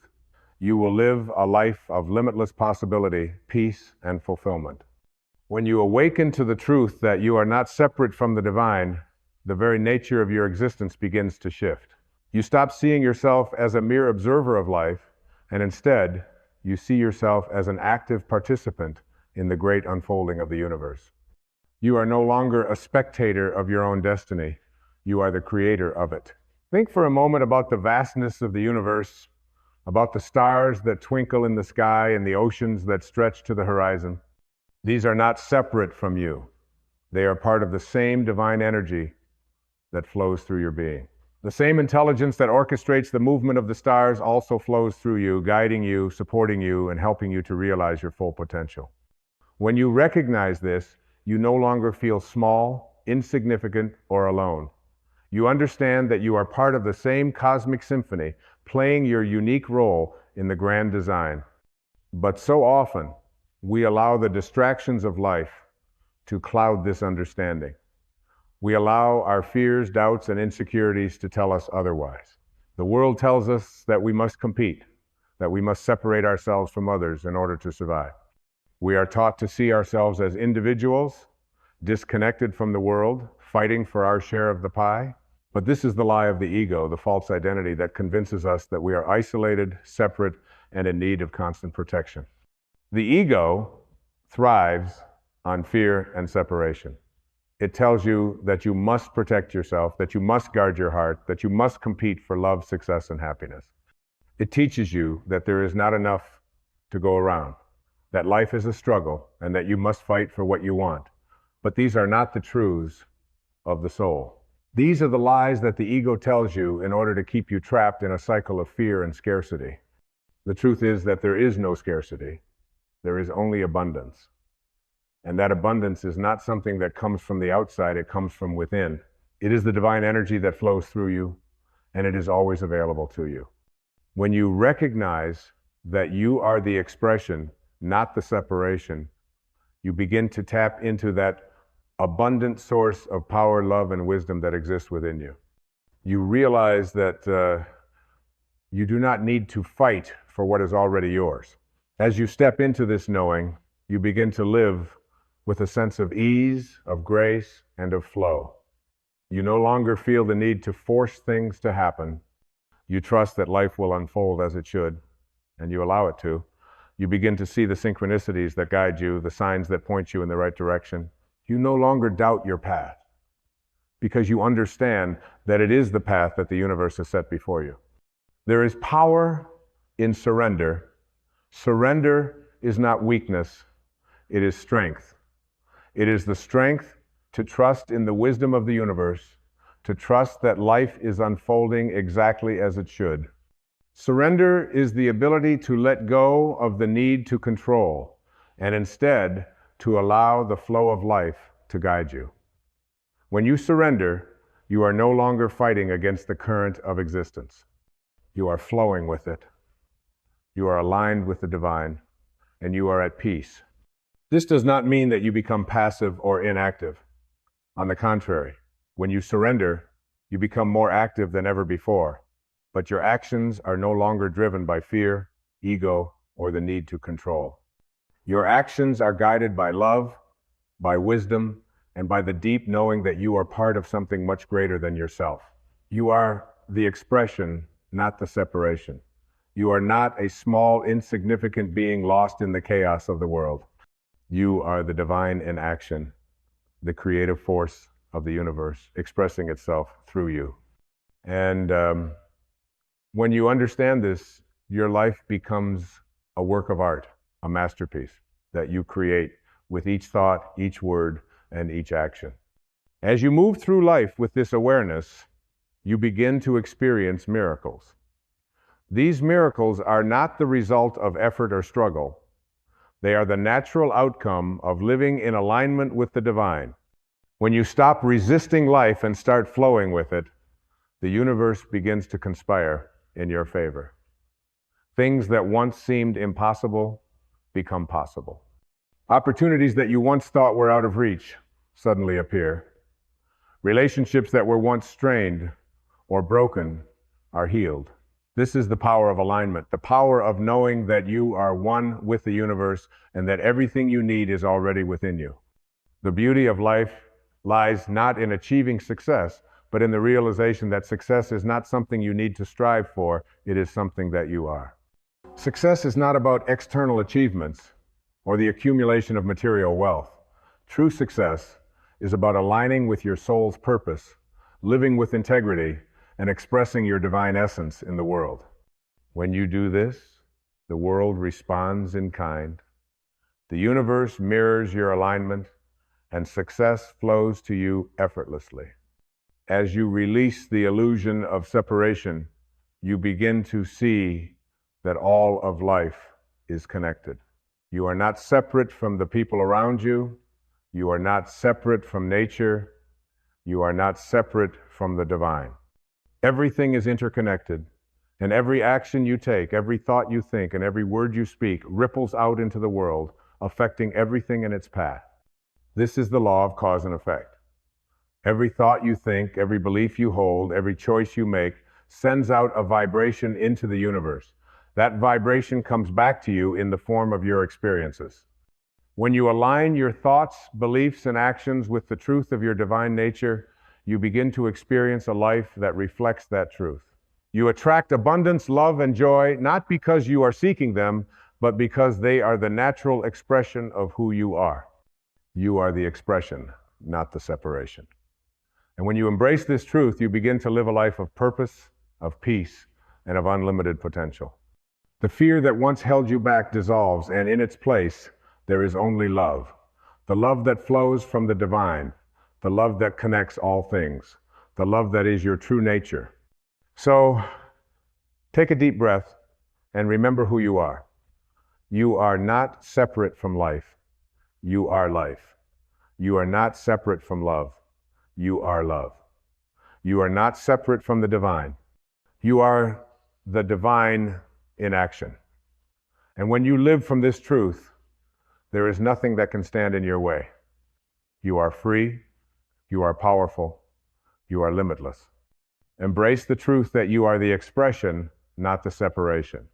you will live a life of limitless possibility, peace, and fulfillment. When you awaken to the truth that you are not separate from the divine, the very nature of your existence begins to shift. You stop seeing yourself as a mere observer of life, and instead, You see yourself as an active participant in the great unfolding of the universe. You are no longer a spectator of your own destiny. You are the creator of it. Think for a moment about the vastness of the universe, about the stars that twinkle in the sky and the oceans that stretch to the horizon. These are not separate from you. They are part of the same divine energy that flows through your being. The same intelligence that orchestrates the movement of the stars also flows through you, guiding you, supporting you, and helping you to realize your full potential. When you recognize this, you no longer feel small, insignificant, or alone. You understand that you are part of the same cosmic symphony, playing your unique role in the grand design. But so often, we allow the distractions of life to cloud this understanding. We allow our fears, doubts, and insecurities to tell us otherwise. The world tells us that we must compete, that we must separate ourselves from others in order to survive. We are taught to see ourselves as individuals, disconnected from the world, fighting for our share of the pie. But this is the lie of the ego, the false identity that convinces us that we are isolated, separate, and in need of constant protection. The ego thrives on fear and separation. It tells you that you must protect yourself, that you must guard your heart, that you must compete for love, success, and happiness. It teaches you that there is not enough to go around, that life is a struggle, and that you must fight for what you want. But these are not the truths of the soul. These are the lies that the ego tells you in order to keep you trapped in a cycle of fear and scarcity. The truth is that there is no scarcity. There is only abundance. And that abundance is not something that comes from the outside, it comes from within. It is the divine energy that flows through you, and it is always available to you. When you recognize that you are the expression, not the separation, you begin to tap into that abundant source of power, love, and wisdom that exists within you. You realize that you do not need to fight for what is already yours. As you step into this knowing, you begin to live with a sense of ease, of grace, and of flow. You no longer feel the need to force things to happen. You trust that life will unfold as it should, and you allow it to. You begin to see the synchronicities that guide you, the signs that point you in the right direction. You no longer doubt your path, because you understand that it is the path that the universe has set before you. There is power in surrender. Surrender is not weakness, it is strength. It is the strength to trust in the wisdom of the universe, to trust that life is unfolding exactly as it should. Surrender is the ability to let go of the need to control, and instead to allow the flow of life to guide you. When you surrender, you are no longer fighting against the current of existence. You are flowing with it. You are aligned with the divine, and you are at peace. This does not mean that you become passive or inactive. On the contrary, when you surrender, you become more active than ever before, but your actions are no longer driven by fear, ego, or the need to control. Your actions are guided by love, by wisdom, and by the deep knowing that you are part of something much greater than yourself. You are the expression, not the separation. You are not a small, insignificant being lost in the chaos of the world. You are the divine in action, the creative force of the universe expressing itself through you. And when you understand this, your life becomes a work of art, a masterpiece that you create with each thought, each word, and each action. As you move through life with this awareness, you begin to experience miracles. These miracles are not the result of effort or struggle. They are the natural outcome of living in alignment with the divine. When you stop resisting life and start flowing with it, the universe begins to conspire in your favor. Things that once seemed impossible become possible. Opportunities that you once thought were out of reach suddenly appear. Relationships that were once strained or broken are healed. This is the power of alignment, the power of knowing that you are one with the universe and that everything you need is already within you. The beauty of life lies not in achieving success, but in the realization that success is not something you need to strive for, it is something that you are. Success is not about external achievements or the accumulation of material wealth. True success is about aligning with your soul's purpose, living with integrity, and expressing your divine essence in the world. When you do this, the world responds in kind. The universe mirrors your alignment, and success flows to you effortlessly. As you release the illusion of separation, you begin to see that all of life is connected. You are not separate from the people around you. You are not separate from nature. You are not separate from the divine. Everything is interconnected, and every action you take, every thought you think, and every word you speak ripples out into the world, affecting everything in its path. This is the law of cause and effect. Every thought you think, every belief you hold, every choice you make sends out a vibration into the universe. That vibration comes back to you in the form of your experiences. When you align your thoughts, beliefs, and actions with the truth of your divine nature, you begin to experience a life that reflects that truth. You attract abundance, love, and joy, not because you are seeking them, but because they are the natural expression of who you are. You are the expression, not the separation. And when you embrace this truth, you begin to live a life of purpose, of peace, and of unlimited potential. The fear that once held you back dissolves, and in its place, there is only love. The love that flows from the divine, the love that connects all things, the love that is your true nature. So, take a deep breath and remember who you are. You are not separate from life. You are life. You are not separate from love. You are love. You are not separate from the divine. You are the divine in action. And when you live from this truth, there is nothing that can stand in your way. You are free. You are powerful. You are limitless. Embrace the truth that you are the expression, not the separation.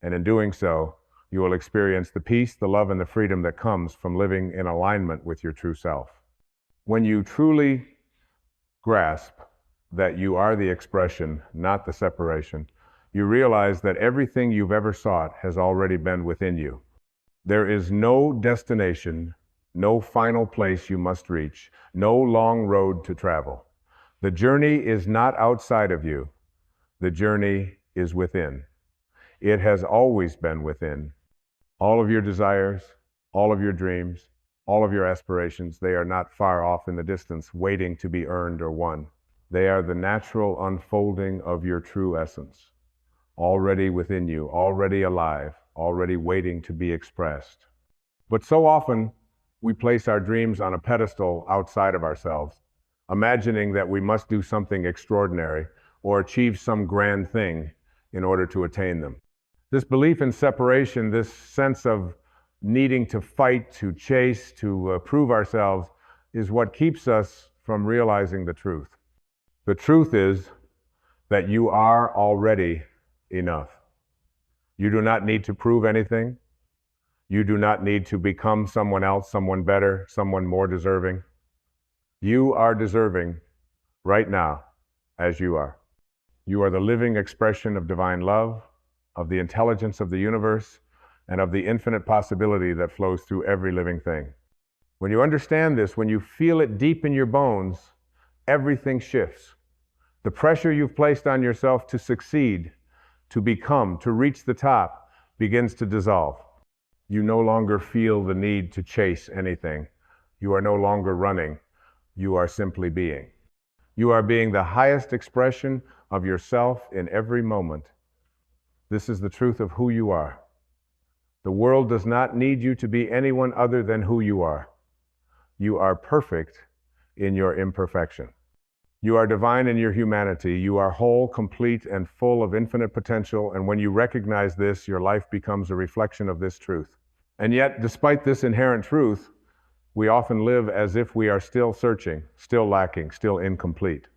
And in doing so, you will experience the peace, the love, and the freedom that comes from living in alignment with your true self. When you truly grasp that you are the expression, not the separation, you realize that everything you've ever sought has already been within you. There is no destination, no final place you must reach, no long road to travel. The journey is not outside of you. The journey is within. It has always been within. All of your desires, all of your dreams, all of your aspirations, they are not far off in the distance, waiting to be earned or won. They are the natural unfolding of your true essence, already within you, already alive, already waiting to be expressed. But so often, we place our dreams on a pedestal outside of ourselves, imagining that we must do something extraordinary or achieve some grand thing in order to attain them. This belief in separation, this sense of needing to fight, to chase, to prove ourselves, is what keeps us from realizing the truth. The truth is that you are already enough. You do not need to prove anything. You do not need to become someone else, someone better, someone more deserving. You are deserving right now as you are. You are the living expression of divine love, of the intelligence of the universe, and of the infinite possibility that flows through every living thing. When you understand this, when you feel it deep in your bones, everything shifts. The pressure you've placed on yourself to succeed, to become, to reach the top, begins to dissolve. You no longer feel the need to chase anything. You are no longer running. You are simply being. You are being the highest expression of yourself in every moment. This is the truth of who you are. The world does not need you to be anyone other than who you are. You are perfect in your imperfection. You are divine in your humanity. You are whole, complete, and full of infinite potential. And when you recognize this, your life becomes a reflection of this truth. And yet, despite this inherent truth, we often live as if we are still searching, still lacking, still incomplete.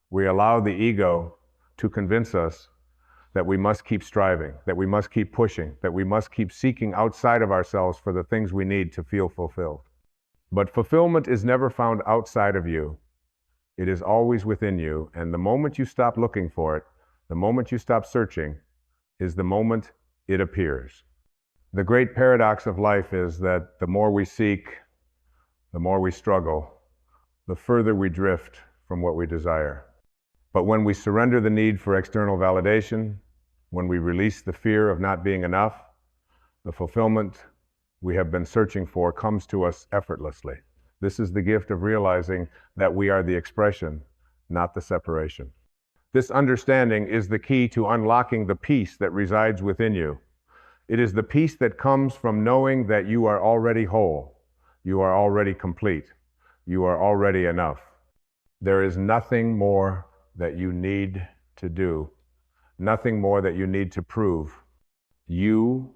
We allow the ego to convince us that we must keep striving, that we must keep pushing, that we must keep seeking outside of ourselves for the things we need to feel fulfilled. But fulfillment is never found outside of you. It is always within you, and the moment you stop looking for it, the moment you stop searching, is the moment it appears. The great paradox of life is that the more we seek, the more we struggle, the further we drift from what we desire. But when we surrender the need for external validation, when we release the fear of not being enough, the fulfillment we have been searching for comes to us effortlessly. This is the gift of realizing that we are the expression, not the separation. This understanding is the key to unlocking the peace that resides within you. It is the peace that comes from knowing that you are already whole, you are already complete, you are already enough. There is nothing more that you need to do, nothing more that you need to prove. You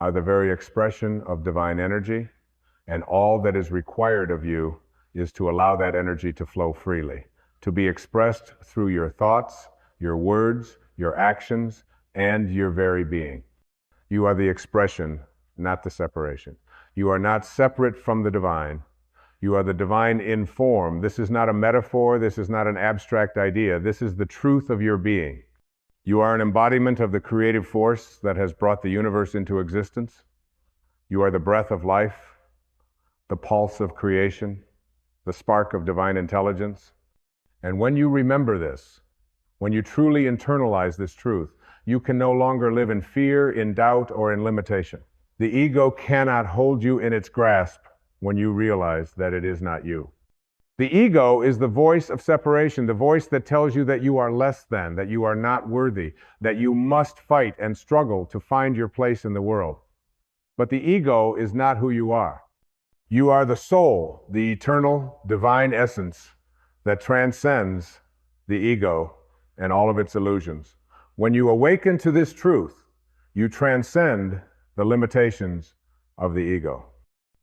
are the very expression of divine energy, and all that is required of you is to allow that energy to flow freely, to be expressed through your thoughts, your words, your actions, and your very being. You are the expression, not the separation. You are not separate from the divine. You are the divine in form. This is not a metaphor. This is not an abstract idea. This is the truth of your being. You are an embodiment of the creative force that has brought the universe into existence. You are the breath of life, the pulse of creation, the spark of divine intelligence. And when you remember this, when you truly internalize this truth, you can no longer live in fear, in doubt, or in limitation. The ego cannot hold you in its grasp when you realize that it is not you. The ego is the voice of separation, the voice that tells you that you are less than, that you are not worthy, that you must fight and struggle to find your place in the world. But the ego is not who you are. You are the soul, the eternal, divine essence that transcends the ego and all of its illusions. When you awaken to this truth, you transcend the limitations of the ego.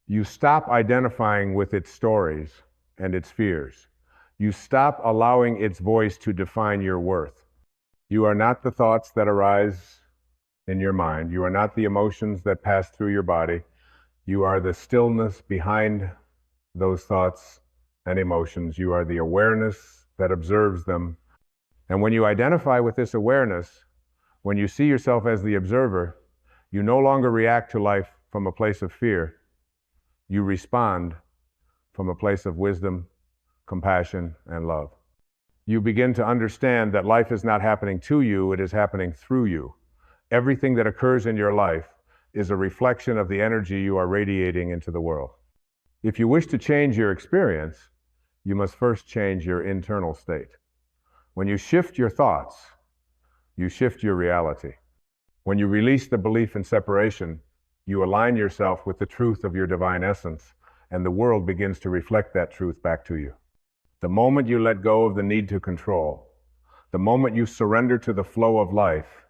You stop identifying with its stories and its fears. You stop allowing its voice to define your worth. You are not the thoughts that arise in your mind. You are not the emotions that pass through your body. You are the stillness behind those thoughts and emotions. You are the awareness that observes them. And when you identify with this awareness, when you see yourself as the observer, you no longer react to life from a place of fear. You respond from a place of wisdom, compassion, and love. You begin to understand that life is not happening to you, it is happening through you. Everything that occurs in your life is a reflection of the energy you are radiating into the world. If you wish to change your experience, you must first change your internal state. When you shift your thoughts, you shift your reality. When you release the belief in separation, you align yourself with the truth of your divine essence, and the world begins to reflect that truth back to you. The moment you let go of the need to control, the moment you surrender to the flow of life,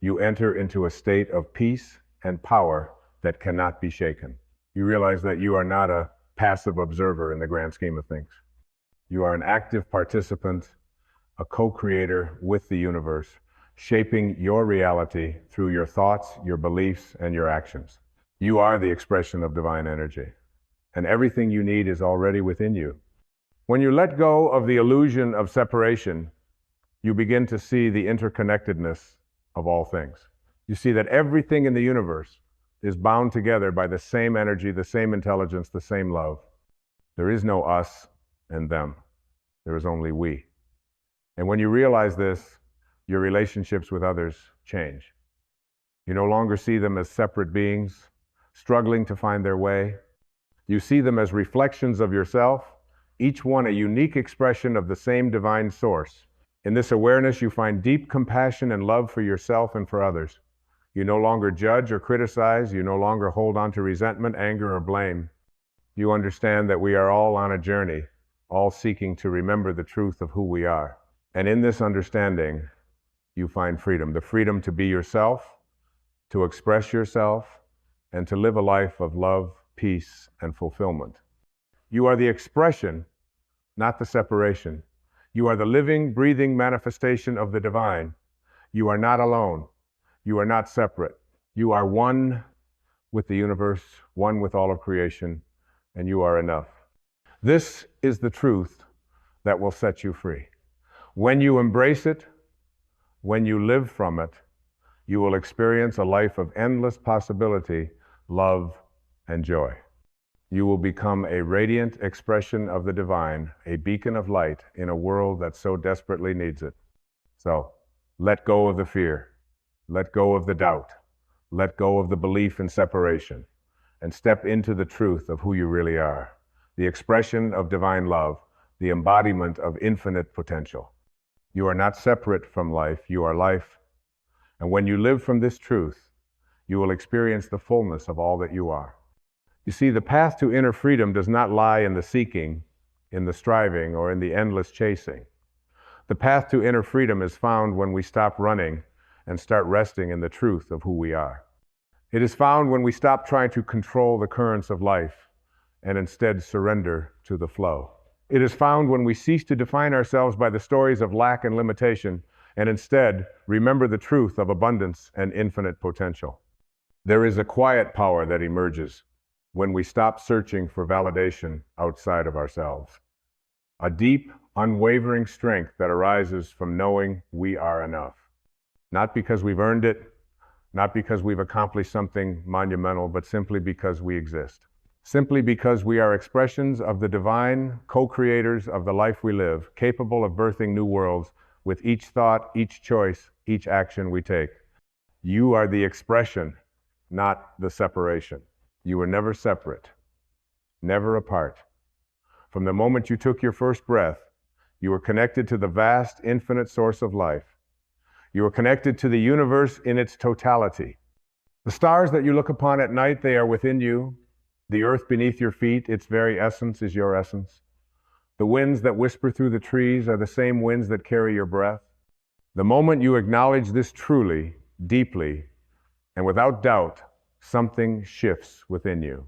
you enter into a state of peace and power that cannot be shaken. You realize that you are not a passive observer in the grand scheme of things. You are an active participant, a co-creator with the universe, shaping your reality through your thoughts, your beliefs, and your actions. You are the expression of divine energy, and everything you need is already within you. When you let go of the illusion of separation, you begin to see the interconnectedness of all things. You see that everything in the universe is bound together by the same energy, the same intelligence, the same love. There is no us and them. There is only we. And when you realize this, your relationships with others change. You no longer see them as separate beings, struggling to find their way. You see them as reflections of yourself, each one a unique expression of the same divine source. In this awareness, you find deep compassion and love for yourself and for others. You no longer judge or criticize. You no longer hold on to resentment, anger, or blame. You understand that we are all on a journey, all seeking to remember the truth of who we are. And in this understanding, you find freedom, the freedom to be yourself, to express yourself, and to live a life of love, peace, and fulfillment. You are the expression, not the separation. You are the living, breathing manifestation of the divine. You are not alone. You are not separate. You are one with the universe, one with all of creation, and you are enough. This is the truth that will set you free. When you embrace it, when you live from it, you will experience a life of endless possibility, love, and joy. You will become a radiant expression of the divine, a beacon of light in a world that so desperately needs it. So, let go of the fear, let go of the doubt, let go of the belief in separation, and step into the truth of who you really are, the expression of divine love, the embodiment of infinite potential. You are not separate from life, you are life. And when you live from this truth, you will experience the fullness of all that you are. You see, the path to inner freedom does not lie in the seeking, in the striving, or in the endless chasing. The path to inner freedom is found when we stop running and start resting in the truth of who we are. It is found when we stop trying to control the currents of life and instead surrender to the flow. It is found when we cease to define ourselves by the stories of lack and limitation and instead remember the truth of abundance and infinite potential. There is a quiet power that emerges when we stop searching for validation outside of ourselves. A deep, unwavering strength that arises from knowing we are enough. Not because we've earned it, not because we've accomplished something monumental, but simply because we exist. Simply because we are expressions of the divine, co-creators of the life we live, capable of birthing new worlds with each thought, each choice, each action we take. You are the expression, not the separation. You were never separate, never apart. From the moment you took your first breath, you were connected to the vast, infinite source of life. You are connected to the universe in its totality. The stars that you look upon at night, they are within you. The earth beneath your feet, its very essence is your essence. The winds that whisper through the trees are the same winds that carry your breath. The moment you acknowledge this truly, deeply, and without doubt, something shifts within you.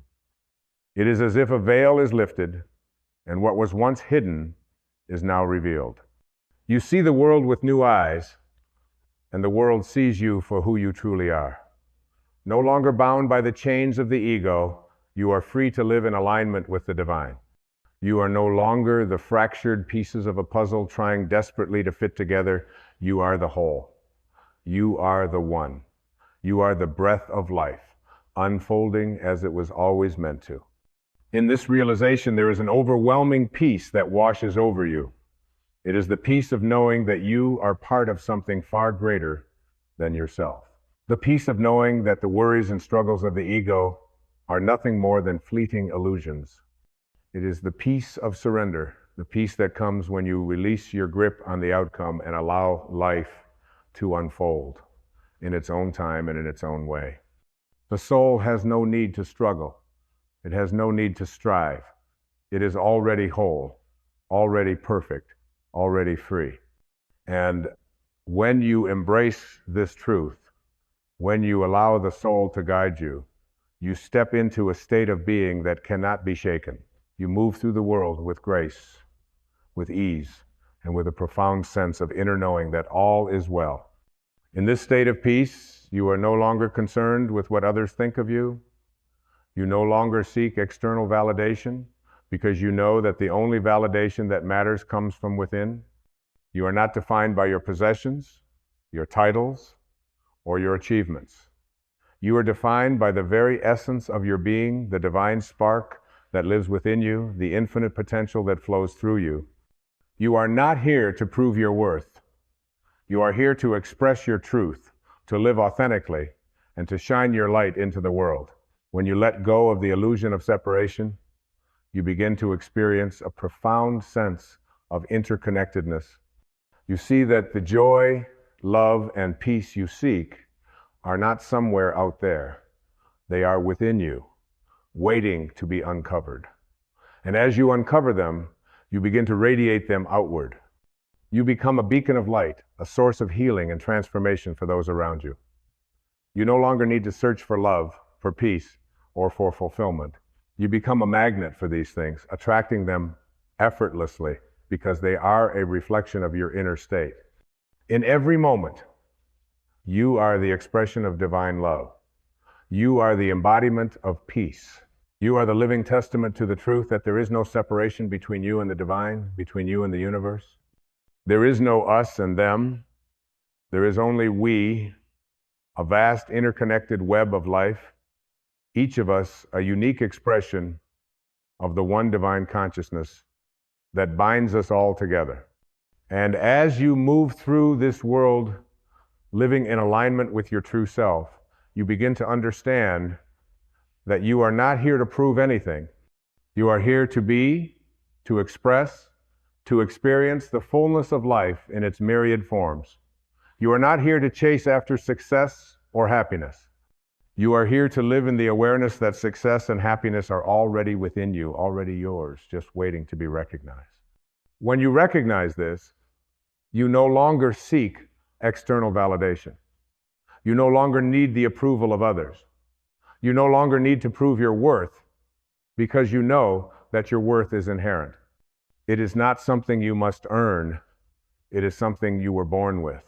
It is as if a veil is lifted, and what was once hidden is now revealed. You see the world with new eyes, and the world sees you for who you truly are. No longer bound by the chains of the ego, you are free to live in alignment with the divine. You are no longer the fractured pieces of a puzzle trying desperately to fit together. You are the whole. You are the one. You are the breath of life, unfolding as it was always meant to. In this realization, there is an overwhelming peace that washes over you. It is the peace of knowing that you are part of something far greater than yourself. The peace of knowing that the worries and struggles of the ego are nothing more than fleeting illusions. It is the peace of surrender, the peace that comes when you release your grip on the outcome and allow life to unfold in its own time and in its own way. The soul has no need to struggle. It has no need to strive. It is already whole, already perfect, already free. And when you embrace this truth, when you allow the soul to guide you, you step into a state of being that cannot be shaken. You move through the world with grace, with ease, and with a profound sense of inner knowing that all is well. In this state of peace, you are no longer concerned with what others think of you. You no longer seek external validation because you know that the only validation that matters comes from within. You are not defined by your possessions, your titles, or your achievements. You are defined by the very essence of your being, the divine spark that lives within you, the infinite potential that flows through you. You are not here to prove your worth. You are here to express your truth, to live authentically, and to shine your light into the world. When you let go of the illusion of separation, you begin to experience a profound sense of interconnectedness. You see that the joy, love, and peace you seek are not somewhere out there. They are within you, waiting to be uncovered. And as you uncover them, you begin to radiate them outward. You become a beacon of light, a source of healing and transformation for those around you. You no longer need to search for love, for peace, or for fulfillment. You become a magnet for these things, attracting them effortlessly because they are a reflection of your inner state. In every moment, you are the expression of divine love. You are the embodiment of peace. You are the living testament to the truth that there is no separation between you and the divine, between you and the universe. There is no us and them. There is only we a vast interconnected web of life, each of us a unique expression of the one divine consciousness that binds us all together. And as you move through this world living in alignment with your true self, you begin to understand that you are not here to prove anything. You are here to be, to express, to experience the fullness of life in its myriad forms. You are not here to chase after success or happiness. You are here to live in the awareness that success and happiness are already within you, already yours, just waiting to be recognized. When you recognize this, you no longer seek external validation. You no longer need the approval of others. You no longer need to prove your worth because you know that your worth is inherent. It is not something you must earn. It is something you were born with.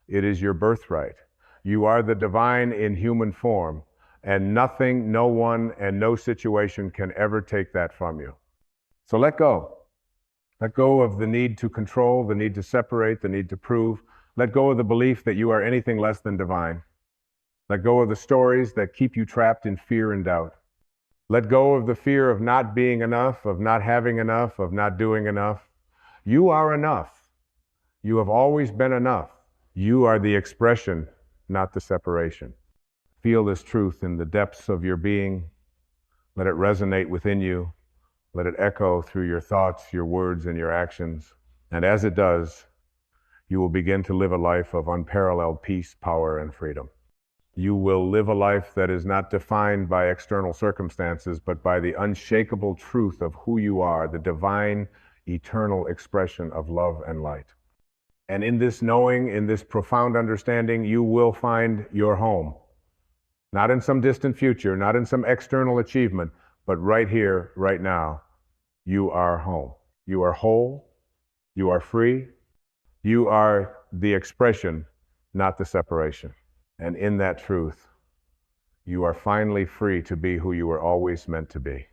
It is your birthright. You are the divine in human form, and nothing, no one, and no situation can ever take that from you. So let go. Let go of the need to control, the need to separate, the need to prove. Let go of the belief that you are anything less than divine. Let go of the stories that keep you trapped in fear and doubt. Let go of the fear of not being enough, of not having enough, of not doing enough. You are enough. You have always been enough. You are the expression, not the separation. Feel this truth in the depths of your being. Let it resonate within you. Let it echo through your thoughts, your words, and your actions. And as it does, you will begin to live a life of unparalleled peace, power, and freedom. You will live a life that is not defined by external circumstances, but by the unshakable truth of who you are, the divine, eternal expression of love and light. And in this knowing, in this profound understanding, you will find your home. Not in some distant future, not in some external achievement, but right here, right now, you are home. You are whole. You are free. You are the expression, not the separation. And in that truth, you are finally free to be who you were always meant to be.